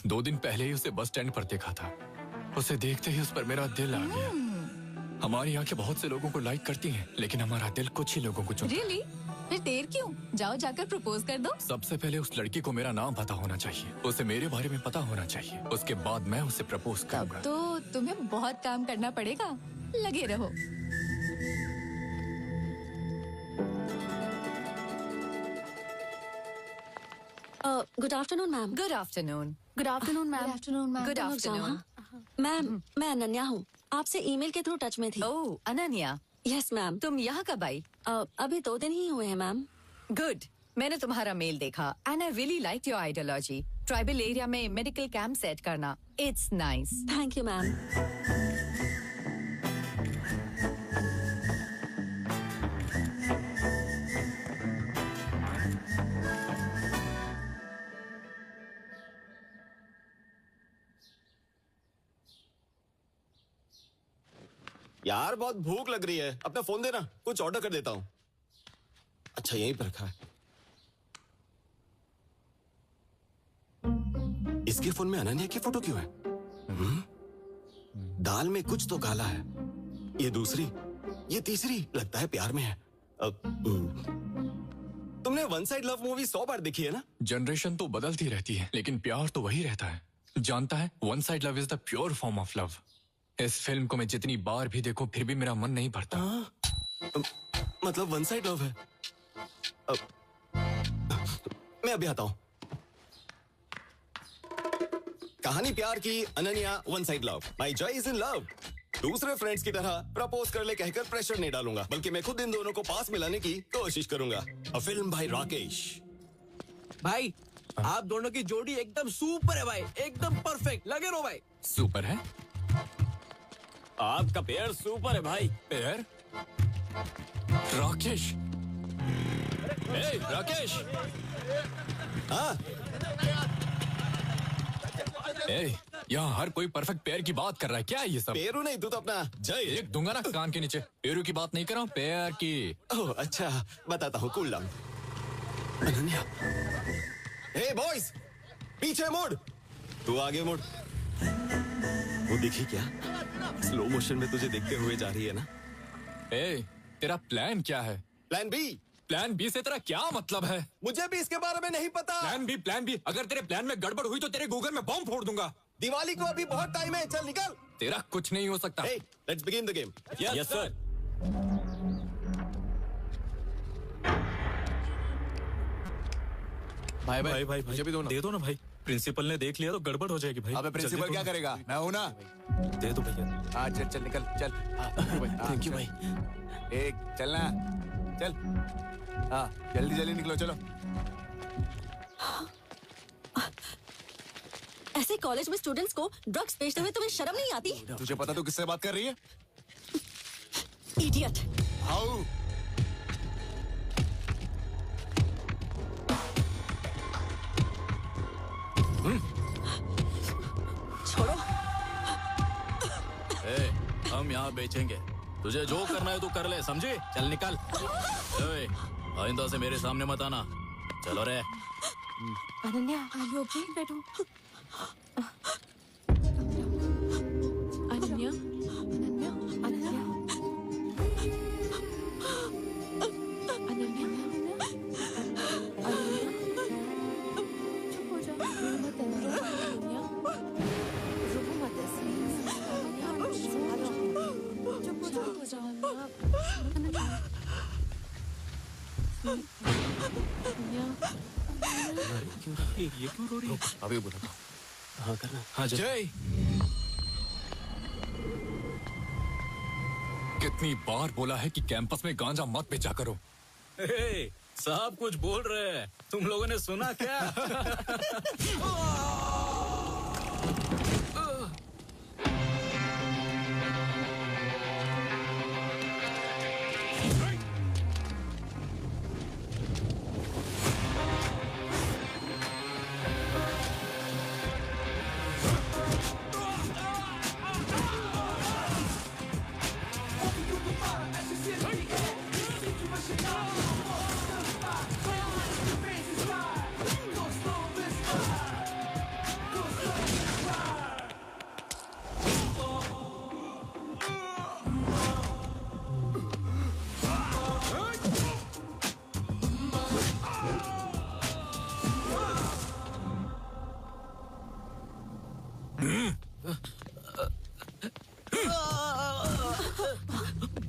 2 दिन पहले ही उसे बस स्टैंड पर देखा था। उसे देखते ही उस पर मेरा दिल आ गया। हमारी आंखें बहुत से लोगों को लाइक करती हैं, लेकिन हमारा दिल कुछ ही लोगों को चुनता है। Really? फिर देर क्यों? जाओ जाकर प्रपोज कर दो। सबसे पहले उस लड़की को मेरा नाम पता होना चाहिए, उसे मेरे बारे में पता होना चाहिए, उसके बाद मैं उसे प्रपोज करूंगा। तो तुम्हें बहुत काम करना पड़ेगा, लगे रहो। Good afternoon ma'am. Good afternoon. Good afternoon ma'am. Good afternoon ma'am. Good afternoon ma'am, मैं अनन्या हूँ, आपसे ईमेल के थ्रू टच में थी। ओह अनन्या। Yes ma'am. तुम यहाँ कब आई? अभी 2 दिन ही हुए हैं मैम। गुड, मैंने तुम्हारा मेल देखा and I really like your ideology. Tribal area में मेडिकल कैंप सेट करना, it's nice. Thank you ma'am. यार बहुत भूख लग रही है, अपना फोन देना, कुछ ऑर्डर कर देता हूँ। अच्छा यहीं पर रखा है। इसके फोन में अनन्या की फोटो क्यों है? दाल में कुछ तो काला है। ये दूसरी, ये तीसरी, लगता है प्यार में है। तुमने वन साइड लव मूवी 100 बार देखी है ना? जनरेशन तो बदलती रहती है, लेकिन प्यार तो वही रहता है। जानता है, one side love is the pure form of love. इस फिल्म को मैं जितनी बार भी देखूं, फिर भी मेरा मन नहीं भरता। मतलब वन साइड लव है। मैं अभी आता हूं। कहानी प्यार की, Ananya one side love. My Joy is in love. दूसरे फ्रेंड्स की तरह प्रपोज कर ले कहकर प्रेशर नहीं डालूंगा, बल्कि मैं खुद इन दोनों को पास मिलाने की कोशिश करूंगा। अ फिल्म भाई राकेश। भाई आप दोनों की जोड़ी एकदम सुपर है भाई, एकदम परफेक्ट। लगे रहो भाई। सुपर है? आपका पेयर सुपर है भाई। पेयर? राकेश। ए, राकेश। हाँ? ए, यहाँ हर कोई परफेक्ट पेयर की बात कर रहा है, क्या है ये सब? पेरू नहीं, तू तो अपना जय। एक दूंगा ना कान के नीचे। पेरू की बात नहीं कर रहा हूँ, पेयर की। ओह अच्छा, बताता हूँ। Cool down. Ananya, hey boys, पीछे मुड़। तू आगे मुड़। वो दिखी क्या? स्लो मोशन में तुझे देखते हुए जा रही है ना? ए, तेरा प्लान क्या है? Plan B. प्लान बी से तेरा क्या मतलब है? मुझे भी इसके बारे में नहीं पता। Plan B. अगर तेरे प्लान में गड़बड़ हुई तो तेरे गूगल में बॉम्ब फोड़ दूंगा। दिवाली को अभी बहुत टाइम है, चल निकल। तेरा कुछ नहीं हो सकता। Let's begin the game. Yes sir. भाई मुझे भी दो ना। दे दो ना भाई, प्रिंसिपल ने देख लिया तो गड़बड़ हो जाएगी भाई। अबे प्रिंसिपल क्या करेगा? मैं हूं ना। दे दो भैया। हाँ चल चल निकल चल। थैंक यू भाई। एक चलना, चल। हाँ जल्दी जल्दी निकलो, चलो। ऐसे कॉलेज में स्टूडेंट्स को ड्रग्स बेचते हुए तुम्हें शर्म नहीं आती? तुझे पता तू किससे बात कर रही है? इडियट। हाउ? छोड़ो। हम यहाँ बेचेंगे, तुझे जो करना है तू कर ले, समझी? चल निकल। आइंदा से मेरे सामने मत आना। चलो रे। अनन्या, ओके बैठो। अनन्या, अनन्या, अनन्या, अनन्या, चुप हो जाओ, मत अनन्या, रो मत ऐसे, चुप हो जाओ, अनन्या, ये क्यों रो रही है? अभी बोला। हाँ करना। हाँ जय। कितनी बार बोला है कि कैंपस में गांजा मत बेचा करो। सब कुछ बोल रहे हैं, तुम लोगों ने सुना क्या?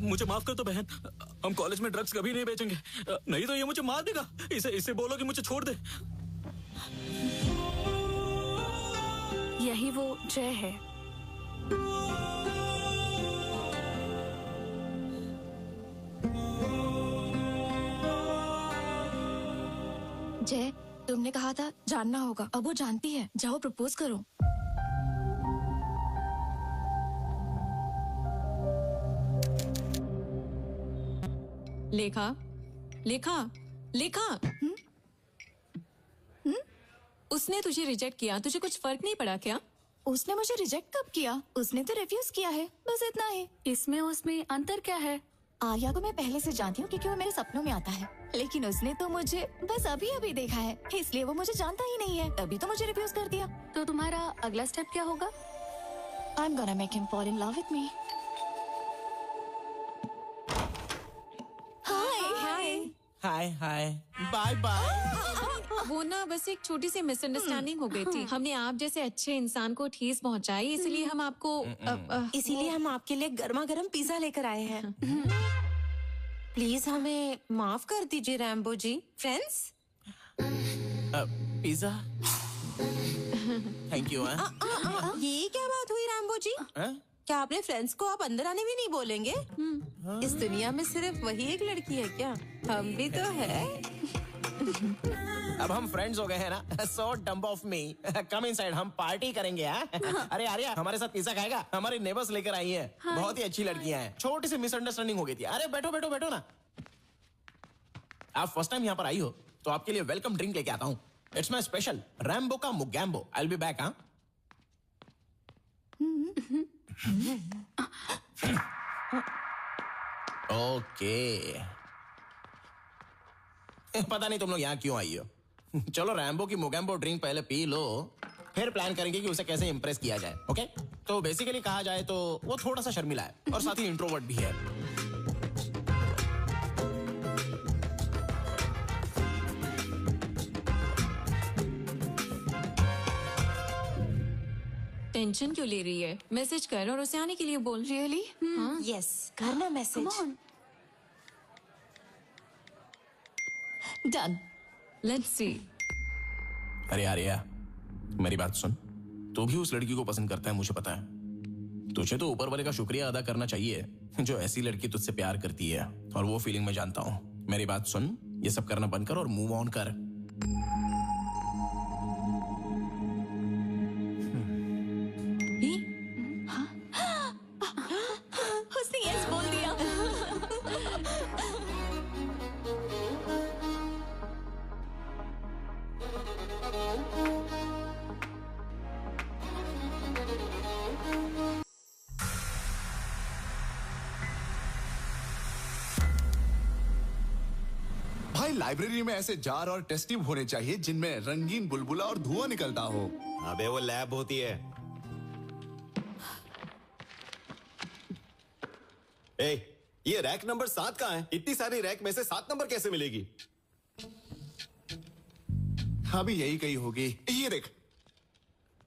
मुझे माफ कर दो बहन, हम कॉलेज में ड्रग्स कभी नहीं बेचेंगे, नहीं तो ये मुझे मार देगा। इसे बोलो कि मुझे छोड़ दे। यही वो जय है। जय, तुमने कहा था जानना होगा, अब वो जानती है। जाओ प्रपोज करो। लेखा, लेखा, लेखा। उसने तुझे रिजेक्ट किया, तुझे कुछ फर्क नहीं पड़ा क्या? उसने मुझे रिजेक्ट कब किया? उसने तो रिफ्यूज किया है, बस इतना ही। इसमें उसमें अंतर क्या है? आर्या को मैं पहले से जानती हूँ क्योंकि वो मेरे सपनों में आता है, लेकिन उसने तो मुझे बस अभी अभी देखा है, इसलिए वो मुझे जानता ही नहीं है, तभी तो मुझे रिफ्यूज कर दिया। तो तुम्हारा अगला स्टेप क्या होगा? I'm gonna make him fall in love with me. Hi hi bye bye. वो ना बस एक छोटी सी मिसअंडरस्टैंडिंग हो गई थी। हमने आप जैसे अच्छे इंसान को ठेस पहुंचाई, इसलिए हम आपको इसीलिए हम आपके लिए गर्मा गर्म पिज्जा लेकर आए हैं। प्लीज हमें माफ कर दीजिए Rambo ji. Friends, pizza. Thank you. ये क्या बात हुई रैम्बो जी? क्या आपने फ्रेंड्स को आप अंदर आने भी नहीं बोलेंगे? इस दुनिया में सिर्फ वही एक लड़की है क्या? हम भी तो है। अब हम फ्रेंड्स हो गए हैं ना, so dumb of me. Come inside, हम पार्टी करेंगे। अरे आर्या, हमारे साथ पिज्जा खाएगा? हमारी नेबर्स लेकर आई हैं, बहुत ही अच्छी लड़कियां हैं। छोटी सी मिसअंडरस्टैंडिंग हो गई थी। अरे बैठो बैठो बैठो ना। आप फर्स्ट टाइम यहाँ पर आई हो तो आपके लिए वेलकम ड्रिंक लेके आता हूँ। इट्स माई स्पेशल रैम्बो का Mogambo. I will be back. हाँ ओके। पता नहीं तुम लोग यहाँ क्यों आई हो। चलो रैम्बो की मोगैम्बो ड्रिंक पहले पी लो, फिर प्लान करेंगे कि उसे कैसे इंप्रेस किया जाए। ओके? तो बेसिकली कहा जाए तो वो थोड़ा सा शर्मिला है और साथ ही इंट्रोवर्ट भी है। टेंशन क्यों ले रही है? मैसेज कर और उसे आने के लिए बोल। रियली? यस, करना मैसेज। Done, let's see. अरे आर्या, मेरी बात सुन, तू भी उस लड़की को पसंद करता है, मुझे पता है। तुझे तो ऊपर वाले का शुक्रिया अदा करना चाहिए जो ऐसी लड़की तुझसे प्यार करती है, और वो फीलिंग मैं जानता हूँ। मेरी बात सुन, ये सब करना बंद कर और मूव ऑन कर। उसने यस बोल दिया। भाई लाइब्रेरी में ऐसे जार और टेस्ट ट्यूब होने चाहिए जिनमें रंगीन बुलबुला और धुआं निकलता हो। अबे वो लैब होती है। ए, ये रैक नंबर 7 कहाँ है? इतनी सारी रैक में से 7 नंबर कैसे मिलेगी? हाँ भी यही कही होगी। ये देख।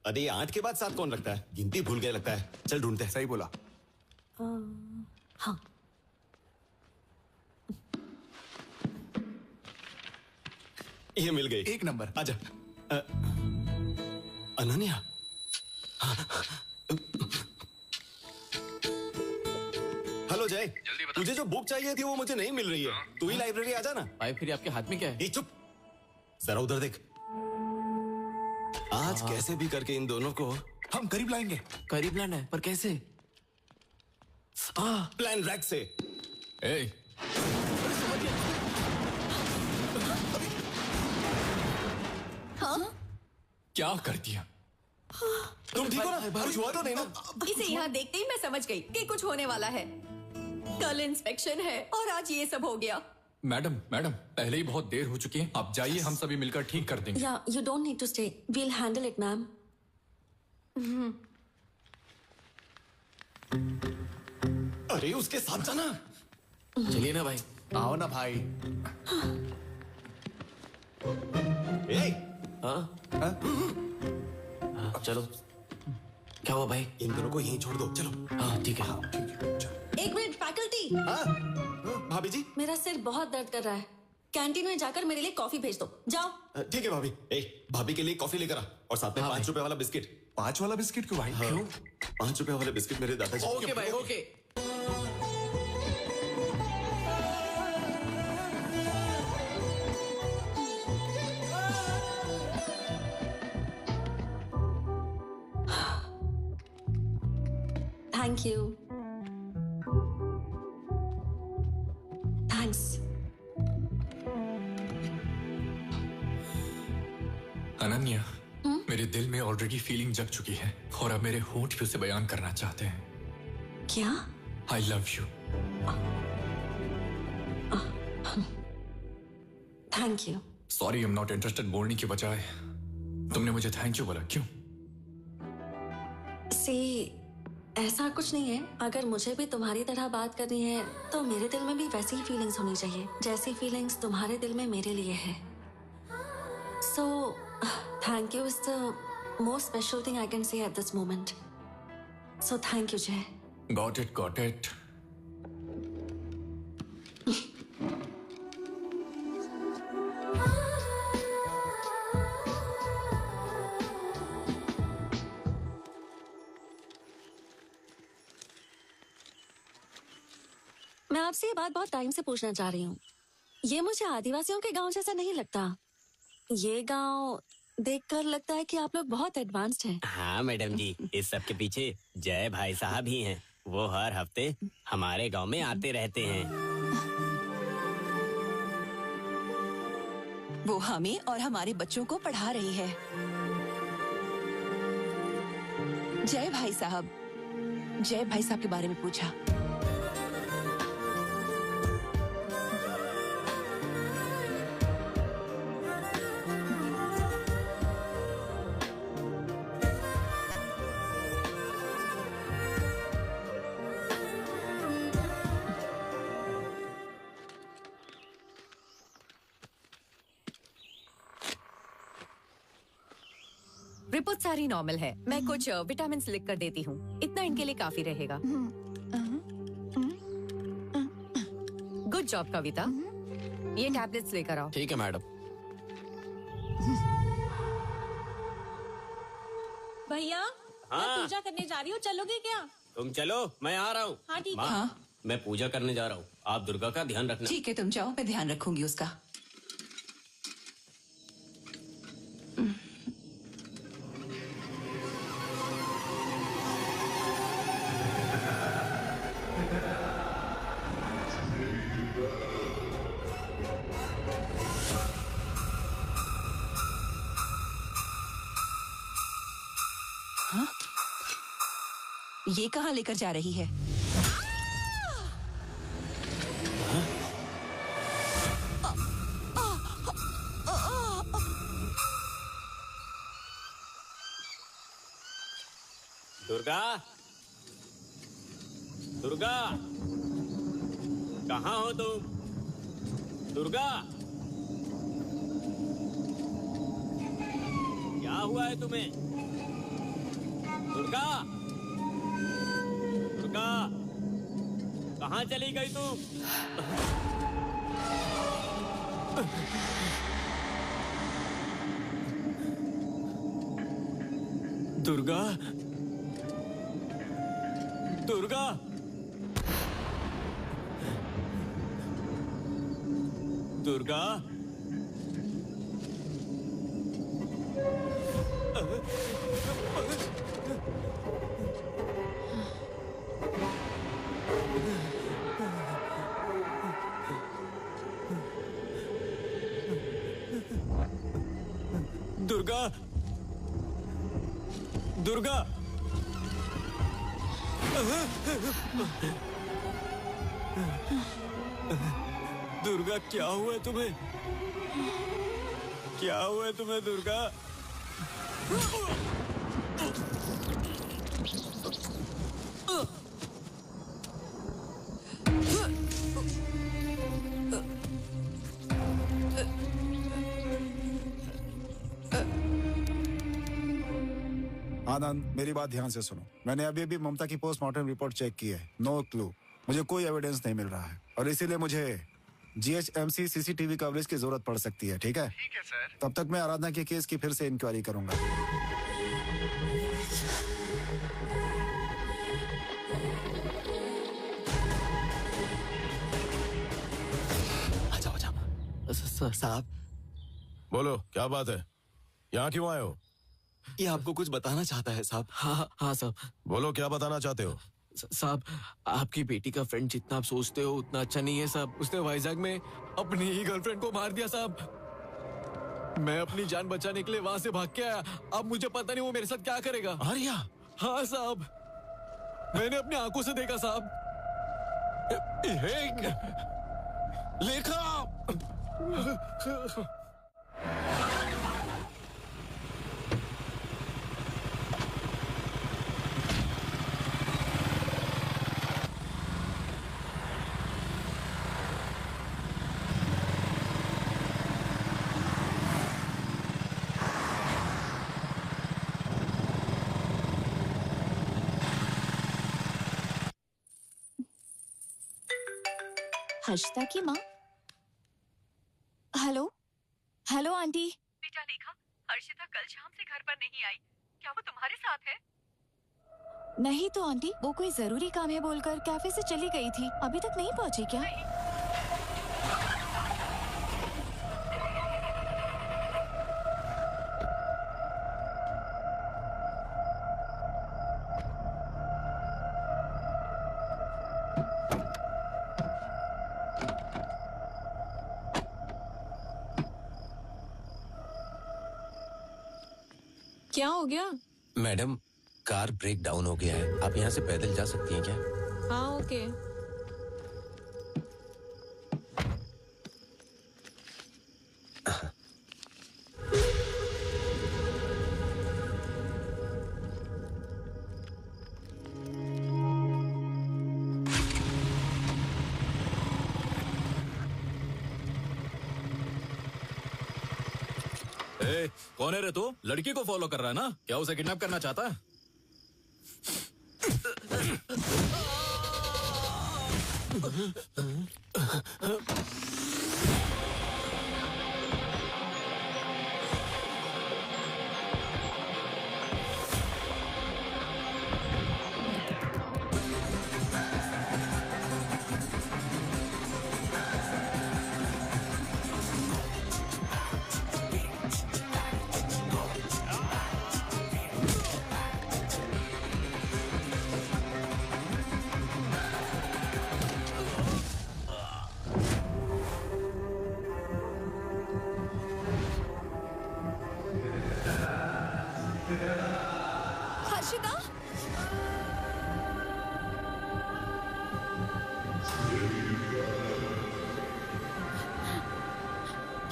अरे ये 8 के बाद 7 कौन रखता है? गिनती भूल गए लगता है। चल ढूंढते हैं। सही बोला। हाँ, ये मिल गई। 1 नंबर। आजा। अनन्या। हेलो जय, तुझे जो बुक चाहिए थी वो मुझे नहीं मिल रही है। तू ही लाइब्रेरी आ जा ना। भाई फिर आपके हाथ में क्या है? चुप, जरा उधर देख। आज कैसे भी करके इन दोनों को हम करीब लाएंगे। करीब लाना है, पर कैसे? प्लान रैक से। ए, क्या कर दिया? तुम ठीक हो ना? कुछ हुआ तो नहीं ना? इसे यहाँ देखते ही मैं समझ गई कि कुछ होने वाला है। कल इंस्पेक्शन है और आज ये सब हो गया। मैडम पहले ही बहुत देर हो चुकी है, आप जाइए, हम सभी मिलकर ठीक कर देंगे। या you don't need to stay, we'll handle it ma'am. अरे उसके साथ जाना। चलिए ना भाई। आओ ना भाई। चलो। क्या हुआ भाई? इन दोनों को यहीं छोड़ दो। चलो। हाँ ठीक है। एक मिनट फैकल्टी। भाभी जी, मेरा सिर बहुत दर्द कर रहा है, कैंटीन में जाकर मेरे लिए कॉफी भेज दो, जाओ। ठीक है भाभी। भाभी के लिए कॉफी लेकर आ, और साथ में 5 रुपए वाला बिस्किट। 5 वाला बिस्किट क्यों भाई? क्यों? 5 रुपए वाले बिस्किट मेरे दादाजी। ओके भाई, okay. Thank you. Thanks. Ananya, मेरे दिल में ऑलरेडी फीलिंग जग चुकी है और अब मेरे होंठ भी उसे बयान करना चाहते हैं। क्या? I love you. Thank you. Sorry, I am not interested बोलने की बजाय तुमने मुझे थैंक यू बोला, क्यों? सी, ऐसा कुछ नहीं है। अगर मुझे भी तुम्हारी तरह बात करनी है तो मेरे दिल में भी वैसी ही फीलिंग्स होनी चाहिए जैसी फीलिंग्स तुम्हारे दिल में मेरे लिए है। So thank you is the most special thing I can say at this moment. So thank you Jay. Got it, got it. मैं आपसे ये बात बहुत टाइम से पूछना चाह रही हूँ। ये मुझे आदिवासियों के गांव जैसा नहीं लगता। ये गांव देखकर लगता है कि आप लोग बहुत एडवांस्ड हैं। हाँ मैडम जी, इस सब के पीछे जय भाई साहब ही हैं। वो हर हफ्ते हमारे गांव में आते रहते हैं। वो हमें और हमारे बच्चों को पढ़ा रही है। जय भाई साहब के बारे में पूछा। रिपोर्ट सारी नॉर्मल है। मैं कुछ विटामिन लिख कर देती हूँ, इतना इनके लिए काफी रहेगा। गुड जॉब कविता, ये टैबलेट्स लेकर आओ। ठीक है मैडम। भैया मैं पूजा करने जा रही हूँ, चलोगे क्या? तुम चलो, मैं आ रहा हूँ। हाँ ठीक माँ, है। मैं पूजा करने जा रहा हूँ, आप दुर्गा का ध्यान रखना। ठीक है, तुम जाओ, मैं ध्यान रखूंगी उसका। हाँ? ये कहाँ लेकर जा रही है? दुर्गा, दुर्गा, कहाँ हो तुम? दुर्गा, क्या हुआ है तुम्हें? दुर्गा, दुर्गा, कहाँ चली गई तुम? दुर्गा, दुर्गा, दुर्गा, दुर्गा, दुर्गा, दुर्गा, क्या हुआ है तुम्हें? क्या हुआ है तुम्हें दुर्गा? आनंद, मेरी बात ध्यान से सुनो। मैंने अभी अभी ममता की पोस्टमार्टम रिपोर्ट चेक की है। नो क्लू, मुझे कोई एविडेंस नहीं मिल रहा है और इसीलिए मुझे GHMC CCTV कवरेज की जरूरत पड़ सकती है। ठीक है? ठीक है सर। तब तक मैं आराधना के केस की फिर से इंक्वायरी करूंगा। साहब, बोलो, क्या बात है? यहाँ क्यों आए हो? ये आपको कुछ बताना चाहता है साहब। हाँ हाँ साहब। बोलो, क्या बताना चाहते हो? साहब, आपकी बेटी का फ्रेंड जितना आप सोचते हो उतना अच्छा नहीं है साहब। उसने वाइजैक में अपनी ही गर्लफ्रेंड को मार दिया साहब। मैं अपनी जान बचाने के लिए वहां से भाग के आया। अब मुझे पता नहीं वो मेरे साथ क्या करेगा। आर्या? हाँ साहब, मैंने अपनी आंखों से देखा साहब। लेखा, हर्षिता की माँ। Hello, hello aunty. बेटा देखा, हर्षिता कल शाम से घर पर नहीं आई। क्या वो तुम्हारे साथ है? नहीं तो आंटी, वो कोई जरूरी काम है बोलकर कैफे से चली गई थी। अभी तक नहीं पहुंची क्या? क्या हो गया? मैडम, कार ब्रेक डाउन हो गया है। आप यहाँ से पैदल जा सकती हैं क्या? हाँ ओके। ए, कौन है रे तू? लड़की को फॉलो कर रहा है ना? क्या उसे किडनैप करना चाहता है?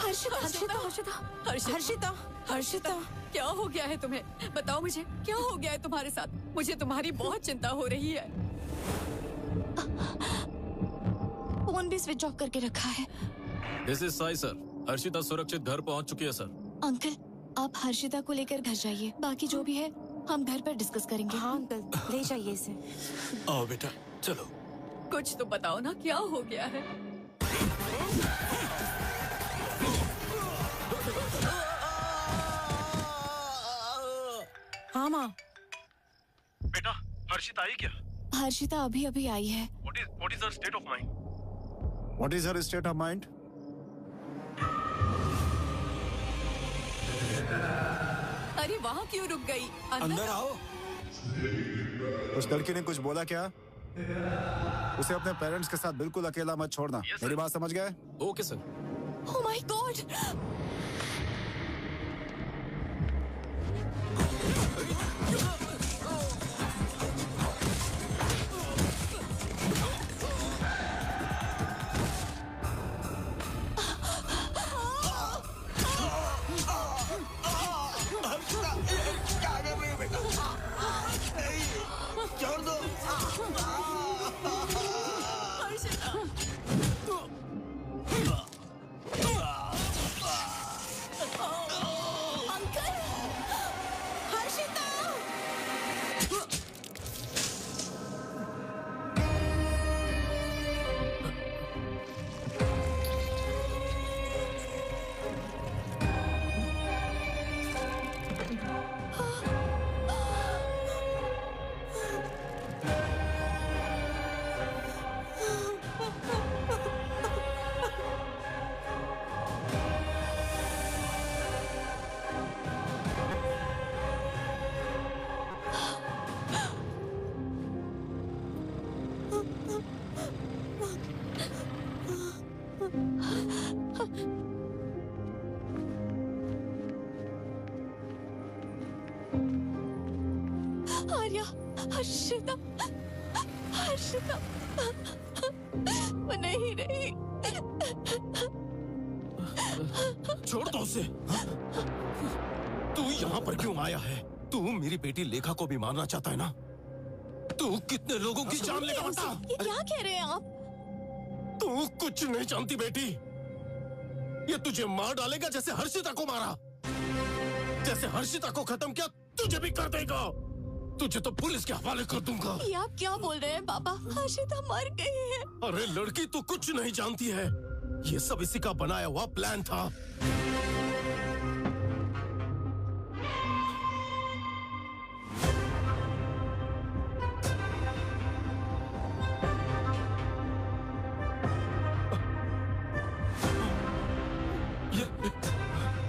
हर्षिता, हर्षिता, हर्षिता, हर्षिता, हर्षिता, हर्षिता, क्या हो गया है तुम्हें? बताओ मुझे, क्या हो गया है तुम्हारे साथ? मुझे तुम्हारी बहुत चिंता हो रही है। फोन भी स्विच ऑफ करके रखा है। This is Sai sir. Harshita सुरक्षित घर पहुंच चुकी है सर। अंकल, आप हर्षिता को लेकर घर जाइए, बाकी जो भी है हम घर पर डिस्कस करेंगे। हाँ अंकल, ले जाइए इसे। आओ बेटा, चलो। कुछ तो बताओ ना, क्या हो गया है? हाँ माँ। बेटा, हर्षिता आई क्या? हर्षिता अभी अभी आई है। What is her state of mind? What is her state of mind? अरे वहाँ क्यों रुक गई? अंदर आओ। उस लड़की ने कुछ बोला क्या? उसे अपने पेरेंट्स के साथ बिल्कुल अकेला मत छोड़ना। मेरी बात समझ गए? Okay sir. Oh my God! छोड़ दो। अंकल, हर्षिता। आर्या, हर्षिता, हर्षिता, वो नहीं रही। छोड़ दो उसे। तू यहाँ पर क्यों आया है? तू मेरी बेटी लेखा को भी मारना चाहता है ना? तू कितने लोगों की जान लेगा बता? ये क्या कह रहे हैं आप? तू कुछ नहीं जानती बेटी। ये तुझे मार डालेगा जैसे हर्षिता को मारा। जैसे हर्षिता को खत्म किया तुझे भी कर देगा। तुझे तो पुलिस के हवाले कर दूंगा। ये आप क्या बोल रहे हैं पापा? हर्षिता मर गई है। अरे लड़की तू कुछ नहीं जानती है। ये सब इसी का बनाया हुआ प्लान था।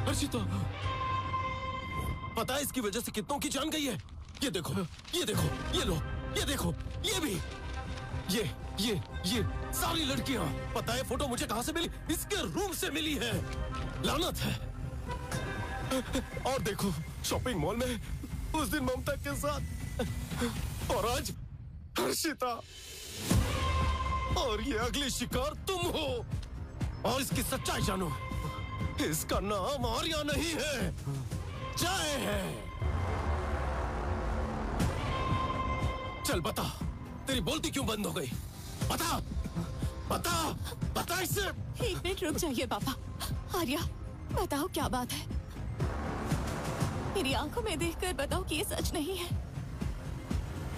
हर्षिता, पता है इसकी वजह से कितनों की जान गई है? ये देखो, ये देखो, ये लो, ये देखो, ये भी, ये सारी लड़कियां। पता है फोटो मुझे कहां से मिली? इसके रूम से मिली है। लानत है। और देखो, शॉपिंग मॉल में उस दिन ममता के साथ, और आज हर्षिता। और ये अगली शिकार तुम हो। और इसकी सच्चाई जानो, इसका नाम आर्या नहीं है, जय है। चल बता, तेरी बोलती क्यों बंद हो गई? बता, बता, बता इसे। एक मिनट रुक जाइए पापा। आर्या, बताओ क्या बात है? मेरी आंखों में देखकर बताओ कि ये सच नहीं है।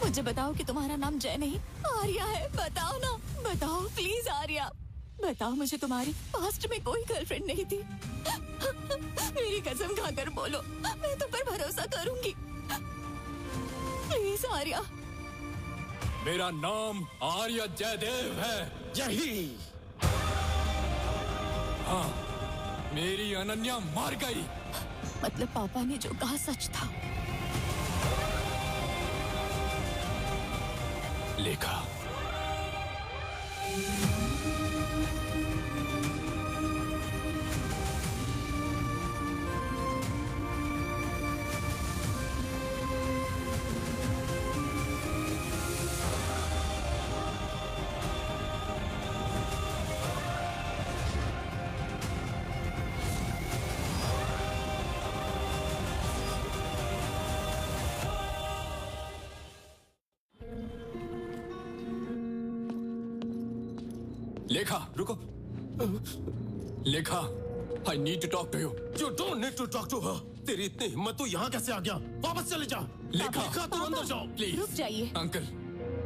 मुझे बताओ कि तुम्हारा नाम जय नहीं आर्या है। बताओ ना, बताओ प्लीज आर्या, बताओ मुझे तुम्हारी पास्ट में कोई गर्लफ्रेंड नहीं थी। मेरी कसम खाकर बोलो, मैं तुम पर भरोसा करूंगी। प्लीज आर्या। मेरा नाम आर्य जयदेव है। यही। हाँ, मेरी अनन्या मार गई। मतलब पापा ने जो कहा सच था। लेखा, लेखा रुको। लेखा, I need to talk to you. You don't need to talk to her. तेरी इतनी हिम्मत तो यहाँ कैसे आ गया? वापस चले जा। लेखा, तुम अंदर जाओ। प्लीज रुक जाइए। अंकल,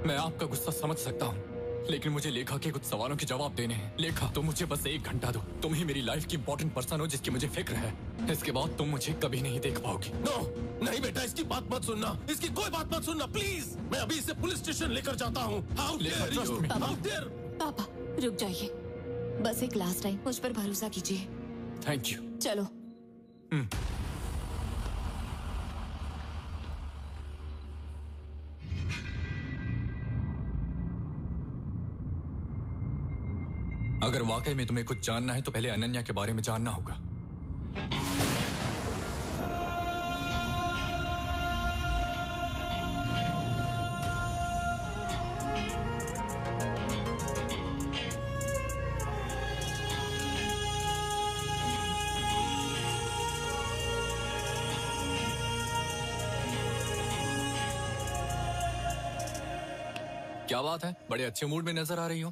मैं आपका गुस्सा समझ सकता हूँ, लेकिन मुझे लेखा के कुछ सवालों के जवाब देने हैं। लेखा, तुम मुझे बस 1 घंटा दो। तुम ही मेरी लाइफ की इंपॉर्टेंट पर्सन हो जिसकी मुझे फिक्र है। इसके बाद तुम मुझे कभी नहीं देख पाओगी। नो, नहीं बेटा, इसकी बात मत सुनना। इसकी कोई बात मत सुनना प्लीज। मैं अभी इसे पुलिस स्टेशन लेकर जाता हूँ। How dare you? How dare? पापा रुक जाइए, बस एक लास्ट टाइम मुझ पर भरोसा कीजिए। Thank you. चलो। अगर वाकई में तुम्हें कुछ जानना है तो पहले अनन्या के बारे में जानना होगा। क्या बात है, बड़े अच्छे मूड में नजर आ रही हो।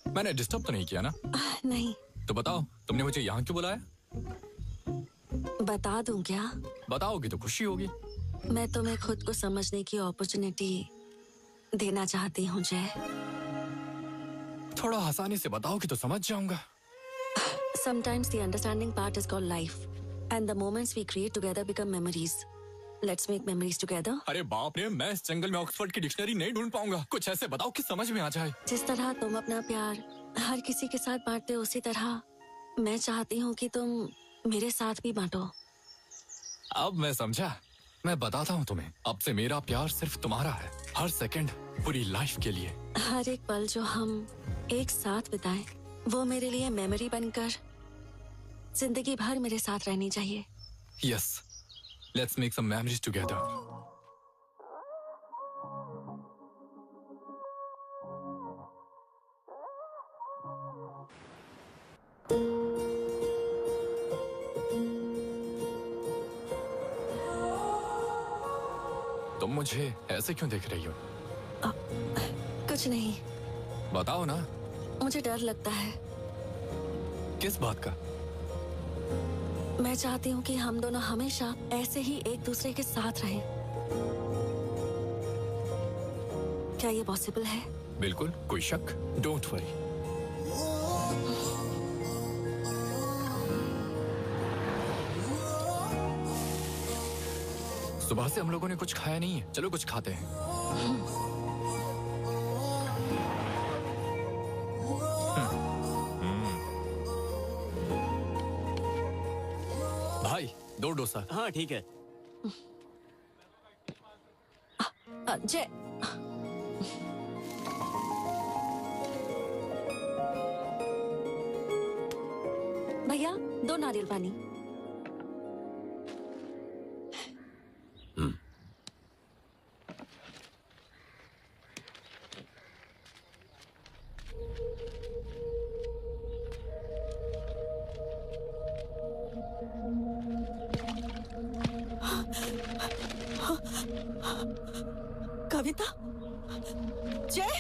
मैंने डिस्टर्ब तो नहीं किया ना? नहीं। तो बताओ, तुमने मुझे यहाँ क्यों बुलाया? बता दूं क्या? बताओगी तो खुशी होगी। मैं तुम्हें खुद को समझने की अपॉर्चुनिटी देना चाहती हूँ जय। थोड़ा आसानी से बताओगी तो समझ जाऊंगा। Sometimes the understanding part is called life, and the moments we create together become memories. Let's make memories together. अरे बाप रे, मैं इस जंगल में ऑक्सफोर्ड की डिक्शनरी नहीं ढूंढ पाऊंगा। कुछ ऐसे बताओ कि समझ में आ जाए। जिस तरह तुम अपना प्यार हर किसी के साथ बांटते हो, उसी तरह मैं चाहती हूँ कि तुम मेरे साथ भी बांटो। अब मैं समझा। मैं बताता हूँ तुम्हें, अब से मेरा प्यार सिर्फ तुम्हारा है, हर सेकंड, पूरी लाइफ के लिए। हर एक पल जो हम एक साथ बिताएं, वो मेरे लिए मेमोरी बनकर जिंदगी भर मेरे साथ रहनी चाहिए। Yes, let's make some memories together. तुम मुझे ऐसे क्यों देख रही हो? कुछ नहीं। बताओ ना। मुझे डर लगता है। किस बात का? मैं चाहती हूँ कि हम दोनों हमेशा ऐसे ही एक दूसरे के साथ रहें। क्या ये पॉसिबल है? बिल्कुल, कोई शक? Don't worry. सुबह से हम लोगों ने कुछ खाया नहीं है, चलो कुछ खाते हैं। भाई 2 डोसा। हाँ ठीक है। जय, भैया 2 नारियल पानी। कविता, जय,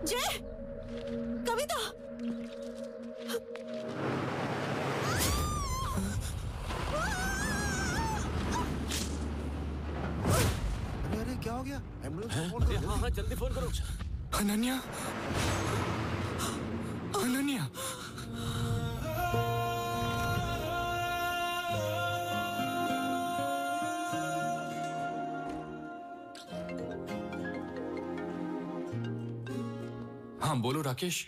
जय, कविता। जल्दी फोन करो। अनन्या, अनन्या, हाँ बोलो राकेश।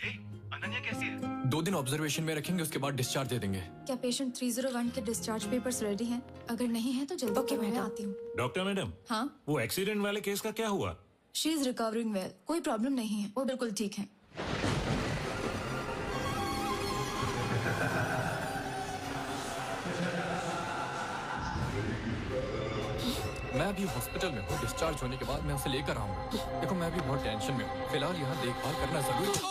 अनन्या कैसी है? 2 दिन ऑब्जर्वेशन में रखेंगे, उसके बाद डिस्चार्ज दे देंगे। क्या पेशेंट 301 के डिस्चार्ज पेपर्स रेडी हैं? अगर नहीं है तो जल्दी मैं आती हूँ। डॉक्टर मैडम, हाँ, वो एक्सीडेंट वाले केस का क्या हुआ? शी इज रिकवरिंग वेल, कोई प्रॉब्लम नहीं है, वो बिल्कुल ठीक है। मैं अभी हॉस्पिटल में हूँ, डिस्चार्ज होने के बाद मैं उसे लेकर आऊंगा। देखो मैं अभी बहुत टेंशन में हूँ, फिलहाल यहाँ देखभाल करना जरूरी है।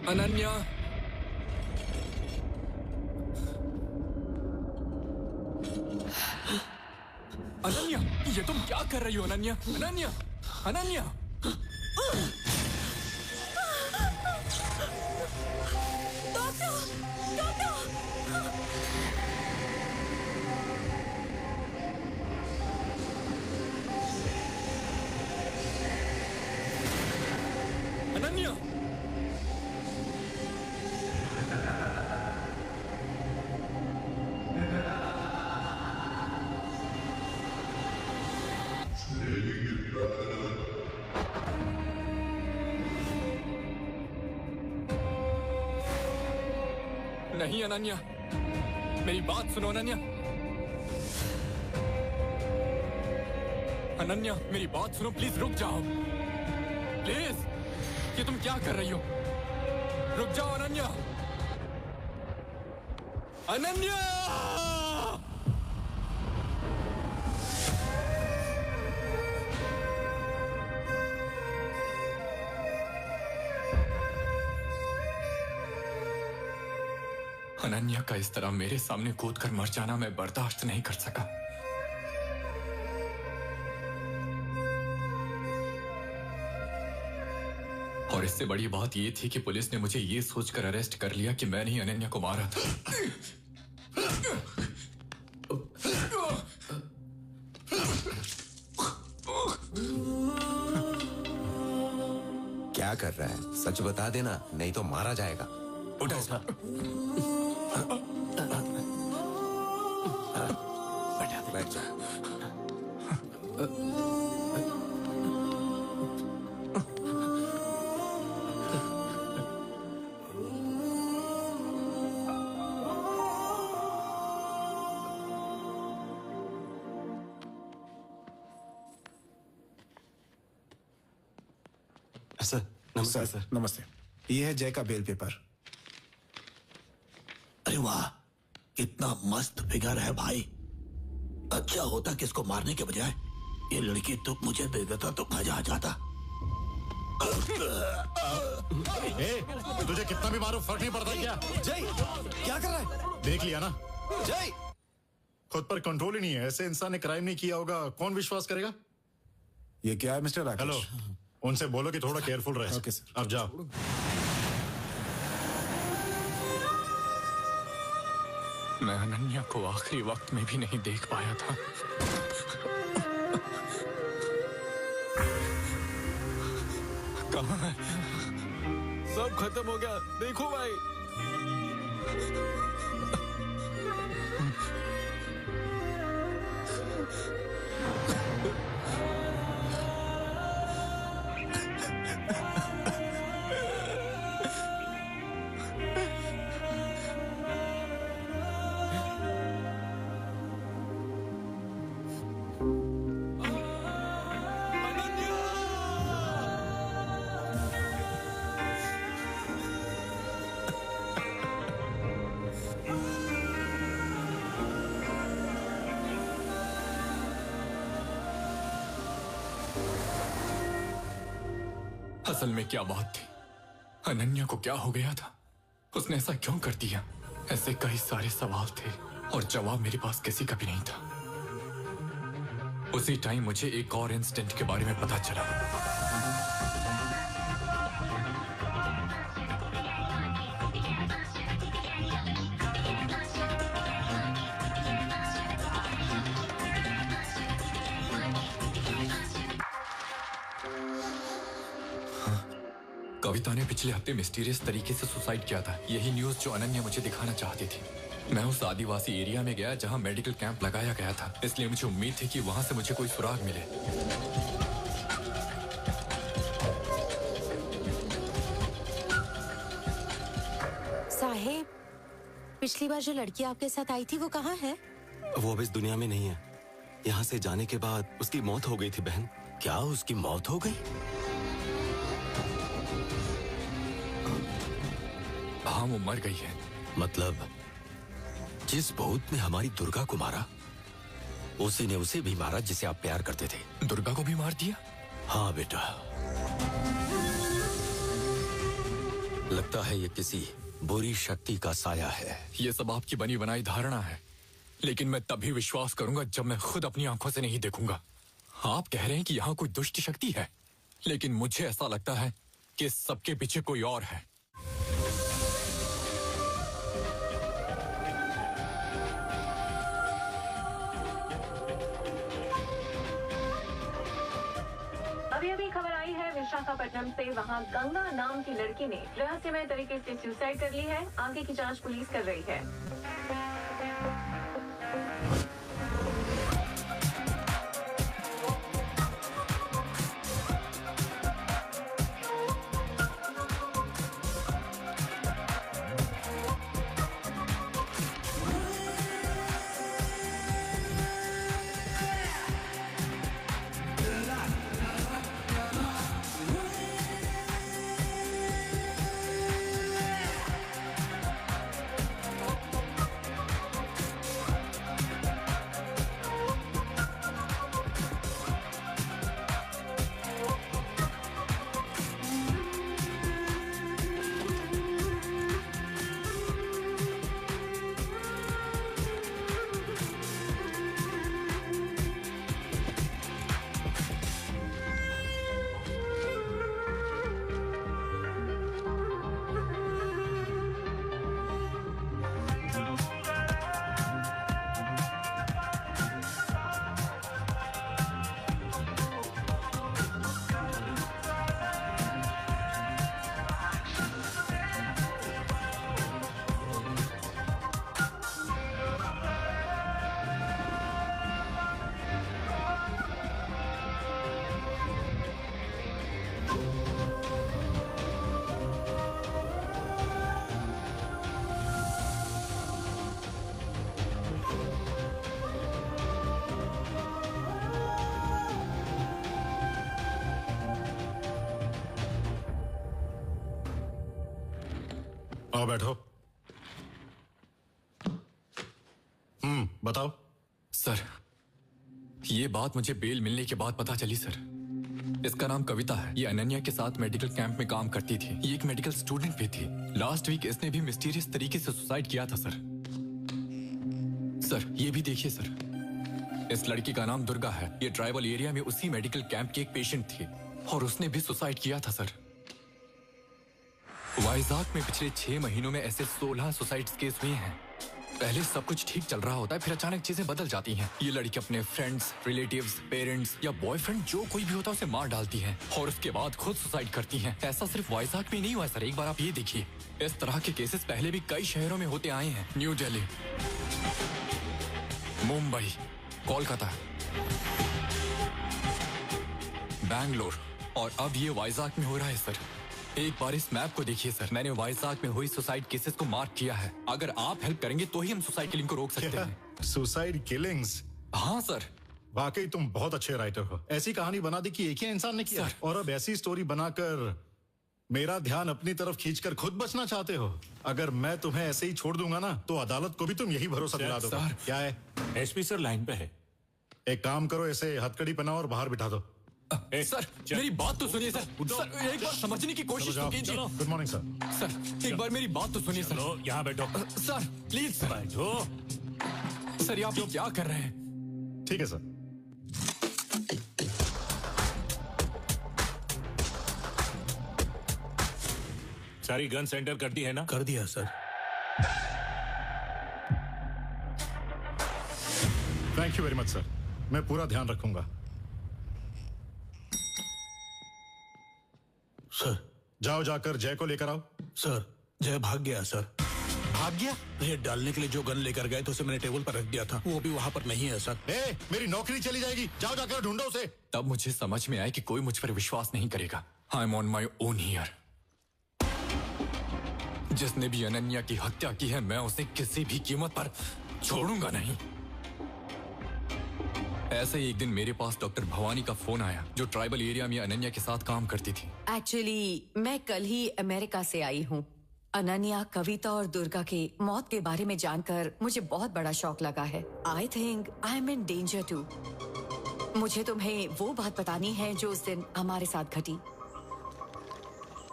अनन्या, अनन्या, ये तुम क्या कर रही हो? अनन्या, अनन्या, अनन्या। अनन्या, नहीं अनन्या, मेरी बात सुनो अनन्या। अनन्या मेरी बात सुनो, प्लीज रुक जाओ, प्लीज। ये तुम क्या कर रही हो? रुक जाओ अनन्या, अनन्या। अनन्या का इस तरह मेरे सामने कूद कर मर जाना मैं बर्दाश्त नहीं कर सका। और इससे बड़ी बात ये थी कि पुलिस ने मुझे ये सोचकर अरेस्ट कर लिया कि मैंने ही अनन्या को मारा था। क्या कर रहा है? सच बता देना, नहीं तो मारा जाएगा। उठा इसका। बैठ जा। सर नमस्ते। सर नमस्ते, ये है जय का बेल पेपर। अरे वाह, कितना मस्त फिगर है भाई। अच्छा होता कि इसको मारने के बजाय ये लड़की तो मुझे दे देता तो मजा आ जाता। तुझे कितना भी मारो फर्क नहीं पड़ता क्या? जय क्या कर रहा है? देख लिया ना? जय खुद पर कंट्रोल ही नहीं है। ऐसे इंसान ने क्राइम नहीं किया होगा, कौन विश्वास करेगा? ये क्या है मिस्टर राकेश? हेलो, उनसे बोलो कि थोड़ा केयरफुल रहे। Okay sir. अब जाओ। मैं अनन्या को आखिरी वक्त में भी नहीं देख पाया था। कहाँ है? सब खत्म हो गया, देखो भाई। असल में क्या बात थी? अनन्या को क्या हो गया था? उसने ऐसा क्यों कर दिया? ऐसे कई सारे सवाल थे और जवाब मेरे पास किसी का भी नहीं था। उसी टाइम मुझे एक और इंसिडेंट के बारे में पता चला। कविता ने पिछले हफ्ते मिस्टीरियस तरीके से सुसाइड किया था। यही न्यूज जो अनन्या मुझे दिखाना चाहती थी। मैं उस आदिवासी एरिया में गया जहां मेडिकल कैंप लगाया गया था, इसलिए मुझे उम्मीद थी कि वहां से मुझे कोई सुराग मिले। साहेब, पिछली बार जो लड़की आपके साथ आई थी वो कहाँ है? वो अब इस दुनिया में नहीं है। यहाँ से जाने के बाद उसकी मौत हो गई थी बहन। क्या उसकी मौत हो गई? हाँ, वो मर गई है। मतलब जिस भूत ने हमारी दुर्गा को मारा, उसी ने उसे भी मारा जिसे आप प्यार करते थे। दुर्गा को भी मार दिया? हाँ बेटा, लगता है ये किसी बुरी शक्ति का साया है। ये सब आपकी बनी बनाई धारणा है, लेकिन मैं तभी विश्वास करूंगा जब मैं खुद अपनी आंखों से नहीं देखूंगा। आप कह रहे हैं कि यहाँ कोई दुष्ट शक्ति है, लेकिन मुझे ऐसा लगता है कि सबके पीछे कोई और है। अभी अभी खबर आई है विशाखापट्टनम से। वहां गंगा नाम की लड़की ने रहस्यमय तरीके से सुसाइड कर ली है। आगे की जांच पुलिस कर रही है। आओ बैठो। बताओ। सर, ये बात मुझे बेल मिलने के बाद पता चली सर। इसका नाम कविता है। ये अनन्या के साथ मेडिकल कैंप में काम करती थी। ये एक मेडिकल स्टूडेंट भी थी। लास्ट वीक इसने भी मिस्टीरियस तरीके से सुसाइड किया था सर। सर, ये भी देखिए सर। इस लड़की का नाम दुर्गा है। ये ट्राइबल एरिया में उसी मेडिकल कैंप की एक पेशेंट थी और उसने भी सुसाइड किया था सर। वाइजाग में पिछले 6 महीनों में ऐसे 16 सुसाइड केस हुए हैं। पहले सब कुछ ठीक चल रहा होता है, फिर अचानक चीजें बदल जाती हैं। ये लड़की अपने फ्रेंड्स, रिलेटिव्स, पेरेंट्स या बॉयफ्रेंड जो कोई भी होता है उसे मार डालती हैं और उसके बाद खुद सुसाइड करती हैं। ऐसा सिर्फ वाइजाग में नहीं हुआ सर। एक बार आप ये देखिए, इस तरह के केसेस पहले भी कई शहरों में होते आए हैं। न्यू दिल्ली, मुंबई, कोलकाता, बैंगलोर और अब ये वाइजाग में हो रहा है सर। एक बार इस मैप को देखिए सर। मैंने वाइजाग में हुई सुसाइड केसेस को मार्क किया है। अगर आप हेल्प करेंगे तो ही हम सुसाइड किलिंग को रोक सकते हैं। Suicide killings? हाँ सर। वाकई तुम बहुत अच्छे राइटर हो। ऐसी कहानी बना दी कि एक ही इंसान ने किया और अब ऐसी स्टोरी बनाकर मेरा ध्यान अपनी तरफ खींचकर खुद बचना चाहते हो। अगर मैं तुम्हें ऐसे ही छोड़ दूंगा ना तो अदालत को भी तुम यही भरोसा दिला दो। क्या है? एसपी सर लाइन पे है। एक काम करो, ऐसे हथकड़ी पहनाओ और बाहर बिठा दो। सर, मेरी बात तो सुनिए सर। सर, एक बार समझने की कोशिश तो कीजिए। Good morning sir. सर, एक बार मेरी बात तो सुनिए सर। यहाँ बैठो। Sir, please sir. बैठो। सर, आप ये क्या कर रहे हैं? ठीक है सर। सारी गन सेंटर कर दी है ना? कर दिया sir. Thank you very much sir. मैं पूरा ध्यान रखूंगा। सर, जाओ जाकर जय को लेकर आओ। सर, जय भाग गया सर। भाग गया? रेड डालने के लिए जो गन लेकर गए थे उसे मैंने टेबल पर रख दिया था, वो भी वहाँ पर नहीं है सर। मेरी नौकरी चली जाएगी, जाओ जाकर ढूंढो उसे। तब मुझे समझ में आया कि कोई मुझ पर विश्वास नहीं करेगा। I am on my own here. जिसने भी अनन्या की हत्या की है, मैं उसे किसी भी कीमत पर छोड़ूंगा नहीं। ऐसे ही एक दिन मेरे पास डॉक्टर भवानी का फोन आया, जो ट्राइबल एरिया में अनन्या के साथ काम करती थी। एक्चुअली मैं कल ही अमेरिका से आई हूँ। अनन्या, कविता और दुर्गा की मौत के बारे में जानकर मुझे बहुत बड़ा शौक लगा है। I think I am in danger too. मुझे तुम्हें वो बात बतानी है जो उस दिन हमारे साथ घटी।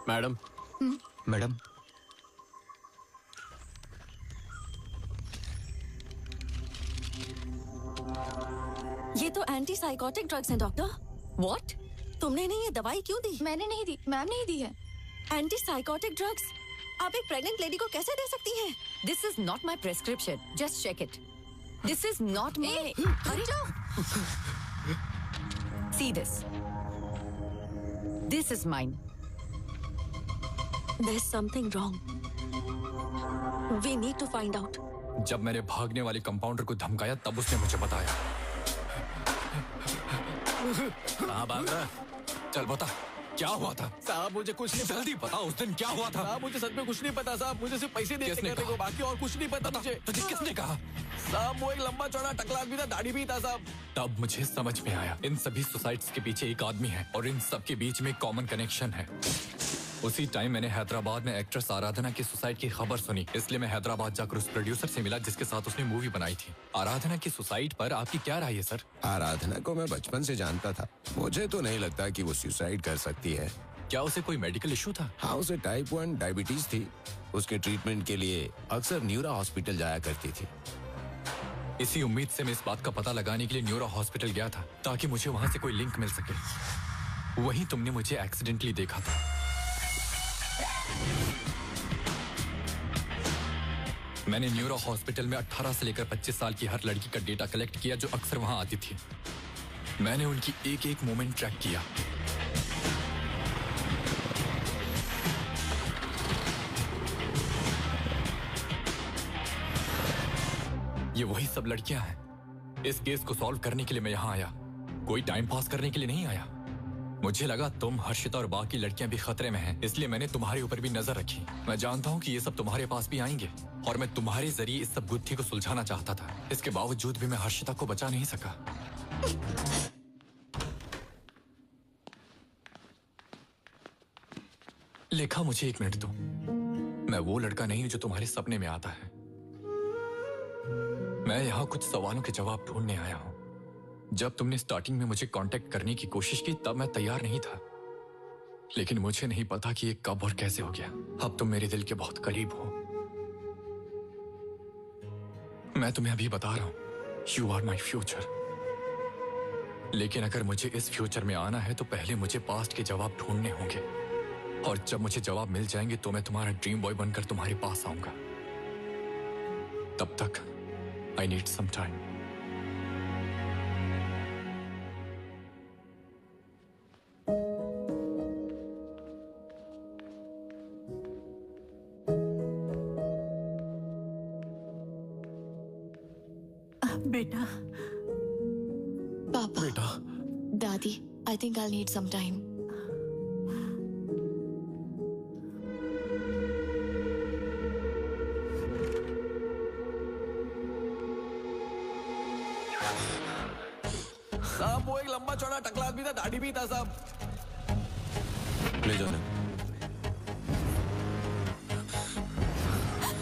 मैडम, मैडम, ये तो एंटी साइकोटिक ड्रग्स हैं डॉक्टर। व्हाट? तुमने नहीं ये दवाई क्यों दी? मैंने नहीं दी, मैम नहीं दी है। एंटी साइकोटिक ड्रग्स आप एक प्रेग्नेंट लेडी को कैसे दे सकती हैं? This is not my prescription, just check it. This is not my. Hurry जाओ। See this, this is mine. There's something wrong. We need to find out. जब मैंने भागने वाले कंपाउंडर को धमकाया तब उसने मुझे बताया। कहाँ भाग रहा? चल बता, क्या हुआ था? साहब मुझे कुछ नहीं, जल्दी बताओ, उस दिन क्या हुआ था? साहब मुझे सच में कुछ नहीं पता साहब, मुझे सिर्फ पैसे दिए किसने करने को, बाकी और कुछ नहीं पता मुझे। तुझे किसने कहा? साहब वो एक लंबा चौड़ा टकला आदमी था, दाढ़ी भी था साहब। तब मुझे समझ में आया, इन सभी सुसाइड्स के पीछे एक आदमी है और इन सब के बीच में कॉमन कनेक्शन है। उसी टाइम मैंने हैदराबाद में एक्ट्रेस आराधना की सुसाइड की खबर सुनी, इसलिए मैं हैदराबाद जाकर उस प्रोड्यूसर से मिला जिसके साथ उसने मूवी बनाई थी। आराधना की सुसाइड पर आपकी क्या राय है सर? आराधना को मैं बचपन से जानता था, मुझे तो नहीं लगता कि वो सुसाइड कर सकती है। क्या उसे कोई मेडिकल इशू था? हाँ, उसे टाइप 1 डायबिटीज थी। उसके ट्रीटमेंट के लिए अक्सर न्यूरो हॉस्पिटल जाया करती थी। इसी उम्मीद से मैं इस बात का पता लगाने के लिए न्यूरो हॉस्पिटल गया था, ताकि मुझे वहां से कोई लिंक मिल सके। वहीं तुमने मुझे एक्सीडेंटली देखा था। मैंने न्यूरो हॉस्पिटल में 18 से लेकर 25 साल की हर लड़की का डेटा कलेक्ट किया जो अक्सर वहां आती थी। मैंने उनकी एक एक मोमेंट ट्रैक किया। ये वही सब लड़कियां हैं। इस केस को सॉल्व करने के लिए मैं यहाँ आया, कोई टाइम पास करने के लिए नहीं आया। मुझे लगा तुम, हर्षिता और बाकी लड़कियां भी खतरे में हैं, इसलिए मैंने तुम्हारे ऊपर भी नजर रखी। मैं जानता हूँ कि ये सब तुम्हारे पास भी आएंगे और मैं तुम्हारे जरिए इस सब गुत्थी को सुलझाना चाहता था। इसके बावजूद भी मैं हर्षिता को बचा नहीं सका। लेखा, मुझे 1 मिनट दो। मैं वो लड़का नहीं हूं जो तुम्हारे सपने में आता है। मैं यहाँ कुछ सवालों के जवाब ढूंढने आया हूँ। जब तुमने स्टार्टिंग में मुझे कांटेक्ट करने की कोशिश की तब मैं तैयार नहीं था, लेकिन मुझे नहीं पता कि ये कब और कैसे हो गया। अब तुम मेरे दिल के बहुत करीब हो। मैं तुम्हें अभी बता रहा हूं, यू आर माई फ्यूचर। लेकिन अगर मुझे इस फ्यूचर में आना है तो पहले मुझे पास्ट के जवाब ढूंढने होंगे, और जब मुझे जवाब मिल जाएंगे तो मैं तुम्हारा ड्रीम बॉय बनकर तुम्हारे पास आऊंगा। तब तक आई नीड सम टाइम। बेटा, पापा, बेटा, दादी, I think I need some time. साहब वो एक लंबा चौड़ा टकला आदमी था, दाढ़ी भी था साहब। ले जाओ।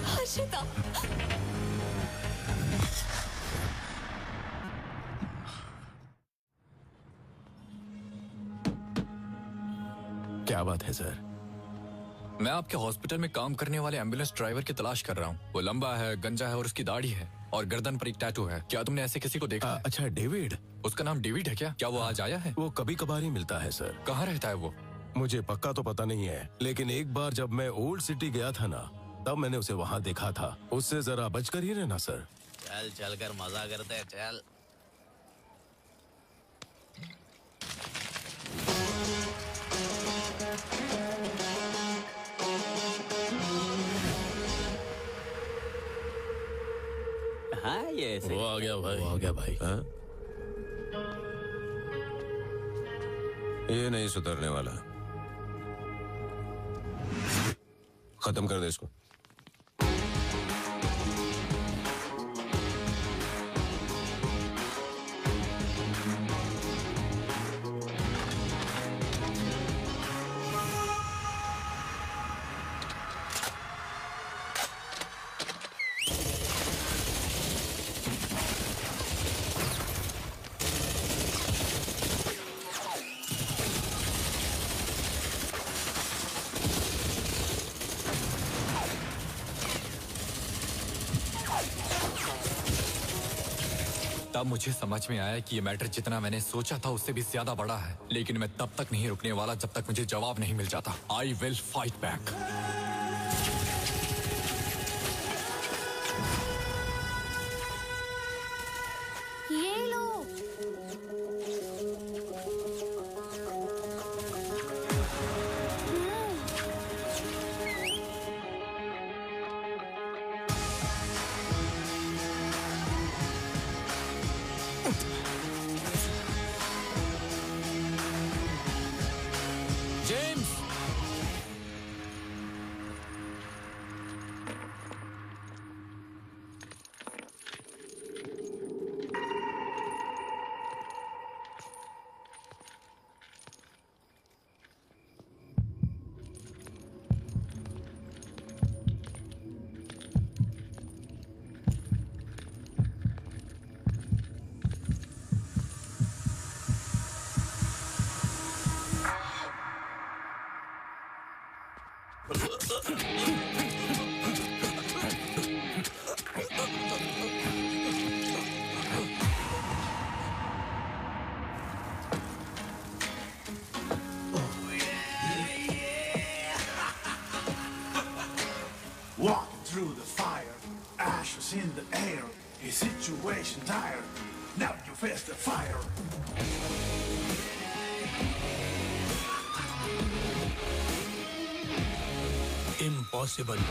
हर्षिता, क्या बात है सर? मैं आपके हॉस्पिटल में काम करने वाले एम्बुलेंस ड्राइवर की तलाश कर रहा हूँ। वो लंबा है, गंजा है और उसकी दाढ़ी है और गर्दन पर एक टैटू है। क्या तुमने ऐसे किसी को देखा है? अच्छा, डेविड। उसका नाम डेविड है क्या? क्या वो आज आया है? वो कभी कभार ही मिलता है सर। कहाँ रहता है वो? मुझे पक्का तो पता नहीं है, लेकिन एक बार जब मैं ओल्ड सिटी गया था ना, तब मैंने उसे वहाँ देखा था। उससे जरा बचकर ही रहना सर। चल चल कर मजा करते हैं, चल। है ऐसे। वो आ गया भाई, वो आ गया भाई। हाँ? ये नहीं सुधरने वाला। खत्म कर दे इसको। तब मुझे समझ में आया कि ये मैटर जितना मैंने सोचा था उससे भी ज्यादा बड़ा है। लेकिन मैं तब तक नहीं रुकने वाला जब तक मुझे जवाब नहीं मिल जाता। I will fight back. ये लो। James, Walking through the fire, ashes in the air, his situation dire. Now you face the fire. Impossible.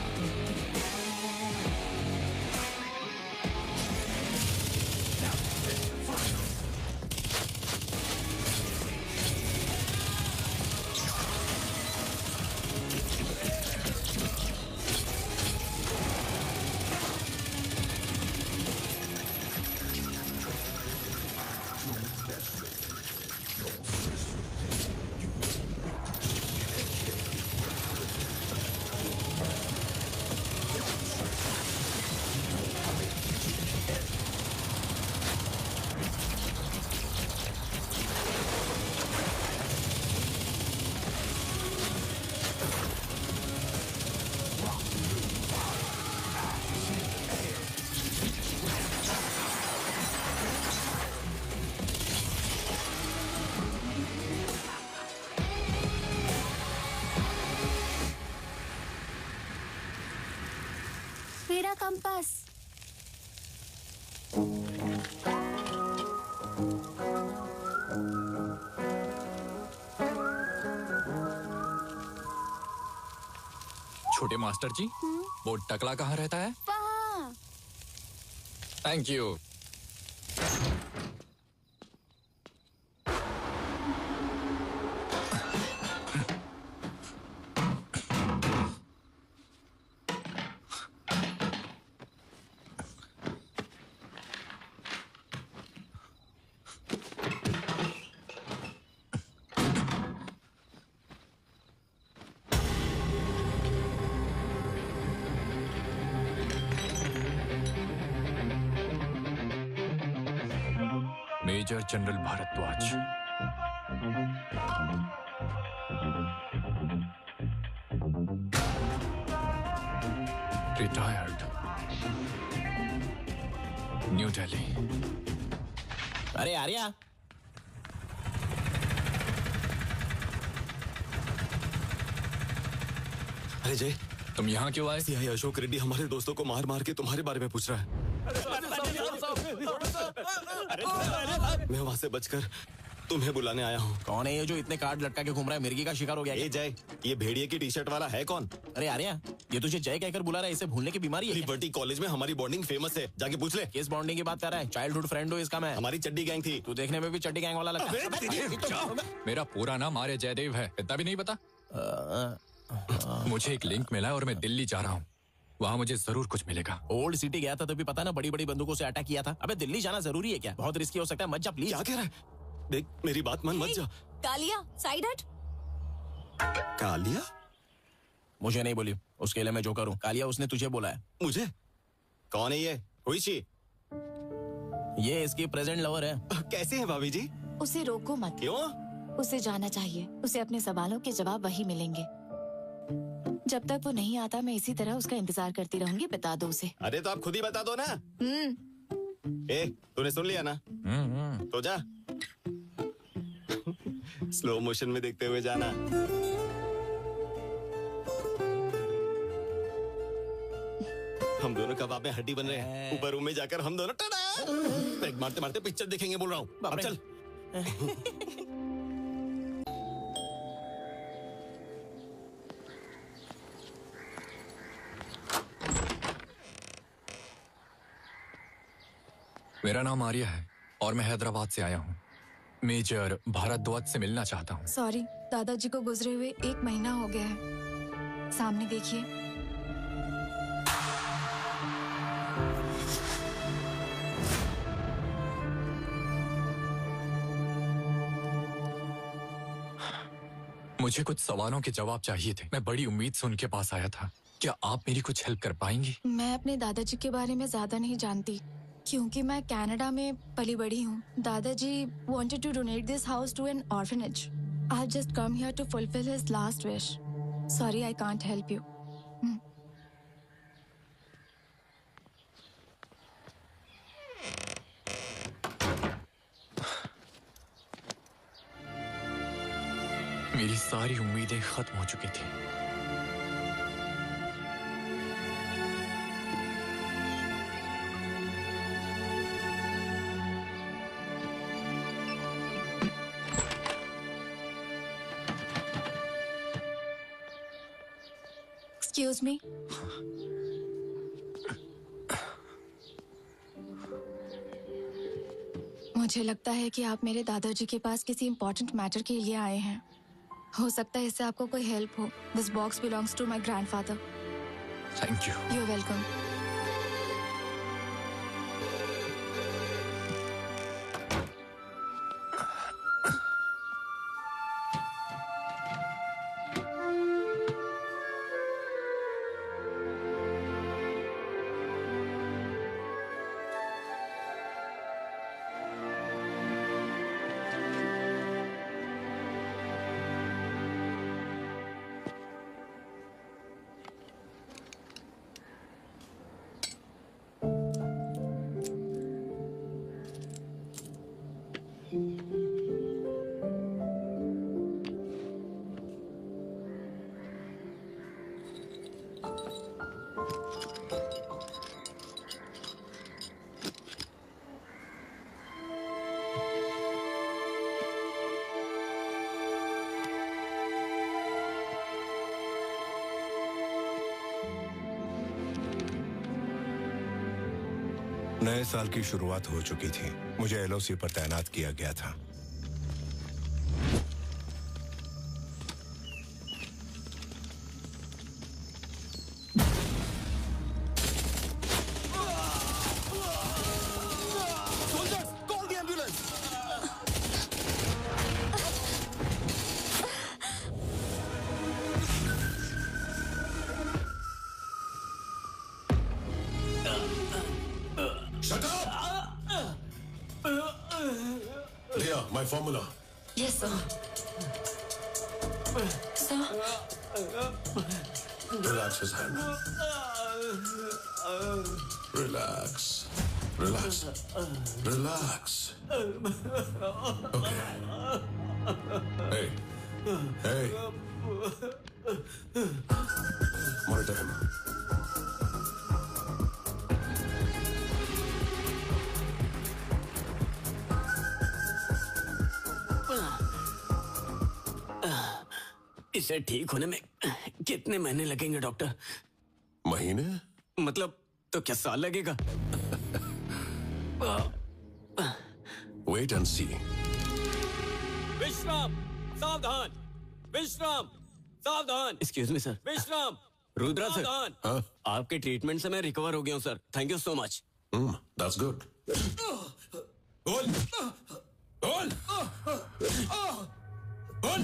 मेरा कंपास। छोटे मास्टर जी, वो टकला कहाँ रहता है? वहाँ। Thank you. Major general Bharadwaj. Retired, new Delhi. अरे आर्या, अरे जय, तुम यहाँ क्यों आए? सीआई अशोक रेड्डी हमारे दोस्तों को मार मार के तुम्हारे बारे में पूछ रहा है। मैं वहाँ से बचकर तुम्हें बुलाने आया हूँ। कौन है ये जो इतने कार्ड लटका के घूम रहा है? मिर्गी का शिकार हो गया? ए जय, ये भेड़िए की टी शर्ट वाला है कौन? अरे आर्या, ये तुझे जय कहकर बुला रहा है, इसे भूलने की बीमारी है। लिबर्टी कॉलेज में हमारी बॉन्डिंग फेमस है, जाके पूछ ले। किस बॉन्डिंग की बात कर रहा है? चाइल्डहुड फ्रेंड हो इसका मैं। हमारी चड्डी गैंग थी। तू देखने में भी चड्डी गैंग वाला लगता है। मेरा पूरा नाम आर्य जयदेव है, इतना भी नहीं पता? मुझे एक लिंक मिला है और मैं दिल्ली जा रहा हूँ, वहाँ मुझे जरूर कुछ मिलेगा। ओल्ड सिटी गया था तो भी पता ना, बड़ी बड़ी बंदूकों से अटैक किया था। अबे दिल्ली जाना जरूरी है क्या? बहुत रिस्की हो सकता है, मत जा प्लीज। क्या कह रहा है? देख मेरी बात मान, मत जा। कालिया साइड हट। कालिया? मुझे नहीं बोली, उसके लिए मैं जो करूं। कालिया उसने तुझे बोला है। मुझे? कौन है ये? हुईची? ये इसकी प्रेजेंट लवर है। कैसे है भाभी जी? उसे रोको मत। क्यों? उसे जाना चाहिए, उसे अपने सवालों के जवाब वही मिलेंगे। जब तक वो नहीं आता मैं इसी तरह उसका इंतजार करती रहूंगी। बता दो उसे। अरे तो आप खुद ही बता दो ना। ए, तूने सुन लिया ना? तो जा। स्लो मोशन में देखते हुए जाना। हम दोनों कबाब में हड्डी बन रहे हैं। ऊपर रूम में जाकर हम दोनों टड़ा मारते मारते पिक्चर देखेंगे बोल रहा हूँ। अब चल। मेरा नाम आर्य है और मैं हैदराबाद से आया हूँ। मेजर भारद्वाज से मिलना चाहता हूँ। सॉरी, दादाजी को गुजरे हुए 1 महीना हो गया है। सामने देखिए। मुझे कुछ सवालों के जवाब चाहिए थे। मैं बड़ी उम्मीद से उनके पास आया था। क्या आप मेरी कुछ हेल्प कर पाएंगी? मैं अपने दादाजी के बारे में ज्यादा नहीं जानती क्योंकि मैं कनाडा में पली बड़ी हूँ। दादाजी wanted to donate this house to an orphanage. I've just come here to fulfill his last wish. Sorry, I can't help you. मेरी सारी उम्मीदें खत्म हो चुकी थी। Excuse me. मुझे लगता है कि आप मेरे दादाजी के पास किसी इम्पोर्टेंट मैटर के लिए आए हैं। हो सकता है इससे आपको कोई हेल्प हो। This box belongs to my grandfather. Thank you. You are welcome. नए साल की शुरुआत हो चुकी थी। मुझे एलओसी पर तैनात किया गया था। My formula. Yes, sir. Sir? Relax his hand. Relax. Relax. Relax. Okay. Hey. Hey. Monitor him. इसे ठीक होने में कितने महीने लगेंगे डॉक्टर? महीने? मतलब तो क्या साल लगेगा? वेट एंड सी। विश्राम, सावधान! विश्राम, सावधान! Excuse me sir. विश्राम, रुद्रा सर। हाँ? आपके ट्रीटमेंट से मैं रिकवर हो गया हूँ sir. Thank you so much. That's good. बोल, बोल, बोल,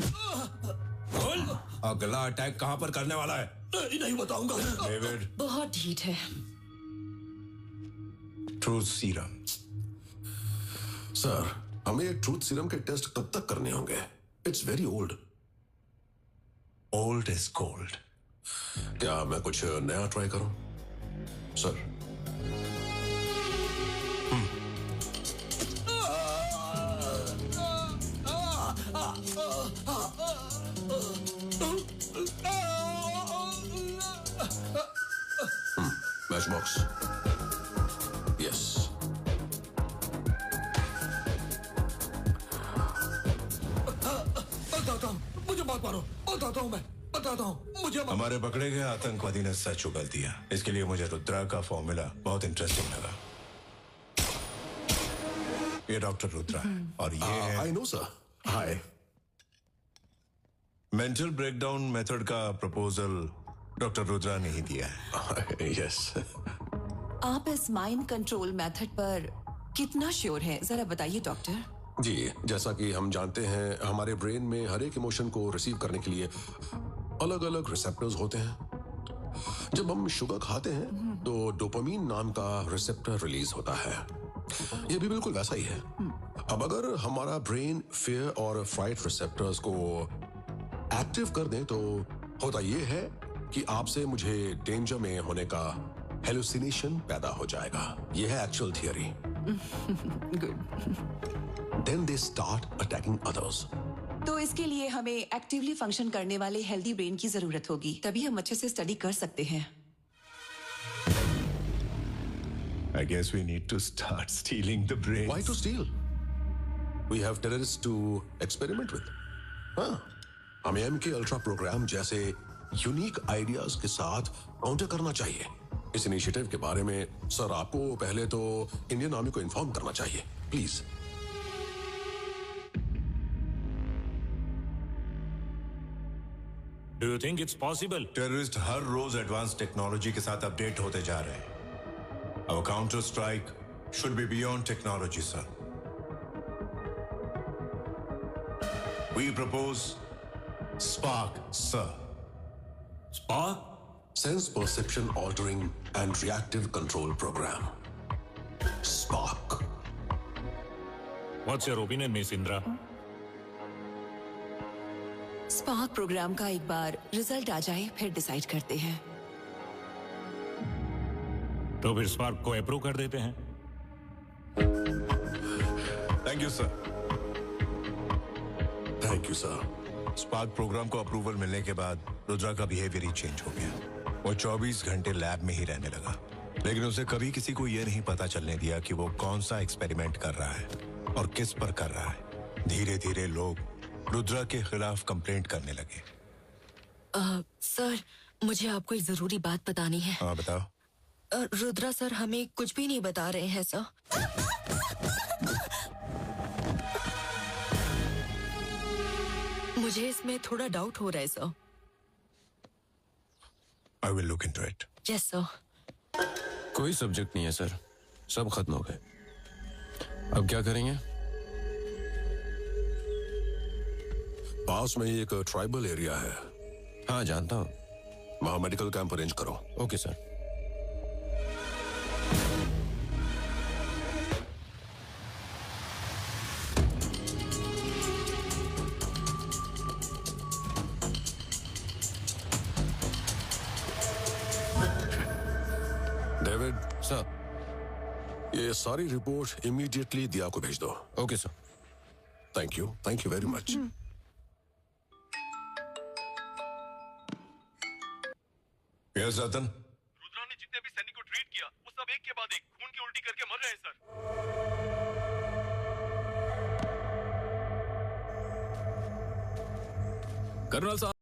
बोल। अगला अटैक कहाँ पर करने वाला है? नहीं बताऊंगा। डेविड, बहुत ढीठ है। Truth serum. सर, हमें ये ट्रूथ सीरम के टेस्ट कब तक करने होंगे? It's very old. Old is gold. क्या मैं कुछ नया ट्राई करूं? सर। Match box. यस। बताता हूँ, मुझे मत मारो। बताता हूँ, मैं बताता हूँ, मुझे मत। हमारे पकड़े गए आतंकवादी ने सच उगल दिया। इसके लिए मुझे रुद्रा का फॉर्मूला बहुत इंटरेस्टिंग लगा। ये डॉक्टर रुद्रा है और ये I know sir. Hi. Mental breakdown method का प्रपोजल डॉक्टर रुद्रा ने ही दिया है। यस। आप इस माइंड कंट्रोल मेथड पर कितना श्योर हैं? जरा बताइए डॉक्टर। जी, जैसा कि हम जानते हैं, हमारे ब्रेन में हर एक इमोशन को रिसीव करने के लिए अलग अलग रिसेप्टर्स होते हैं। जब हम शुगर खाते हैं तो डोपामीन नाम का रिसेप्टर रिलीज होता है। ये भी बिल्कुल वैसा ही है। अब अगर हमारा ब्रेन फियर और फ्राइट रिसेप्टर्स को एक्टिव कर दें तो होता ये है कि आपसे मुझे डेंजर में होने का हेलुसिनेशन पैदा हो जाएगा। यह है actual theory. Then they start attacking others. तो इसके लिए हमें एक्टिवली फंक्शन करने वाले हेल्दी ब्रेन की जरूरत होगी, तभी हम अच्छे से स्टडी कर सकते हैं। I guess we need to start stealing the brains. Why to steal? We have terrorists to experiment with. हाँ, हमें MK Ultra प्रोग्राम जैसे यूनिक आइडियाज के साथ काउंटर करना चाहिए। इस इनिशिएटिव के बारे में सर आपको पहले तो इंडियन आर्मी को इन्फॉर्म करना चाहिए, please. Do you think it's possible? Terrorist हर रोज एडवांस टेक्नोलॉजी के साथ अपडेट होते जा रहे हैं। Our counter strike should be beyond technology, sir. We propose Spark, sir. Spark? Sense Perception Altering and Reactive Control Program. Spark. What's your opinion, Miss Indra? Spark program का एक बार रिजल्ट आ जाए फिर डिसाइड करते हैं। तो फिर स्पार्क को अप्रूव कर देते हैं। Thank you sir. Thank you sir. Spark program को अप्रूवल मिलने के बाद रुद्रा का बिहेवियर ही चेंज हो गया। वो 24 घंटे लैब में ही रहने लगा, लेकिन उसे कभी किसी को यह नहीं पता चलने दिया कि वो कौन सा एक्सपेरिमेंट कर रहा है और किस पर कर रहा है। धीरे धीरे लोग रुद्रा के खिलाफ कंप्लेंट करने लगे। सर, मुझे आपको एक जरूरी बात बतानी है। हाँ बताओ। रुद्रा सर हमें कुछ भी नहीं बता रहे हैं सर। मुझे इसमें थोड़ा डाउट हो रहा है sir. I will look into it. Yes sir. कोई सब्जेक्ट नहीं है सर, सब खत्म हो गए। अब क्या करेंगे? पास में ही एक ट्राइबल एरिया है। हाँ जानता हूँ। वहां मेडिकल कैंप अरेंज करो। Okay sir. डेविड सर, ये सारी रिपोर्ट इमीडिएटली दिया को भेज दो। Okay sir. Thank you very much. Yes Ratan. Rudra ने जितने भी सैनिक को ट्रीट किया वो सब एक के बाद एक खून की उल्टी करके मर रहे हैं सर। कर्नल साहब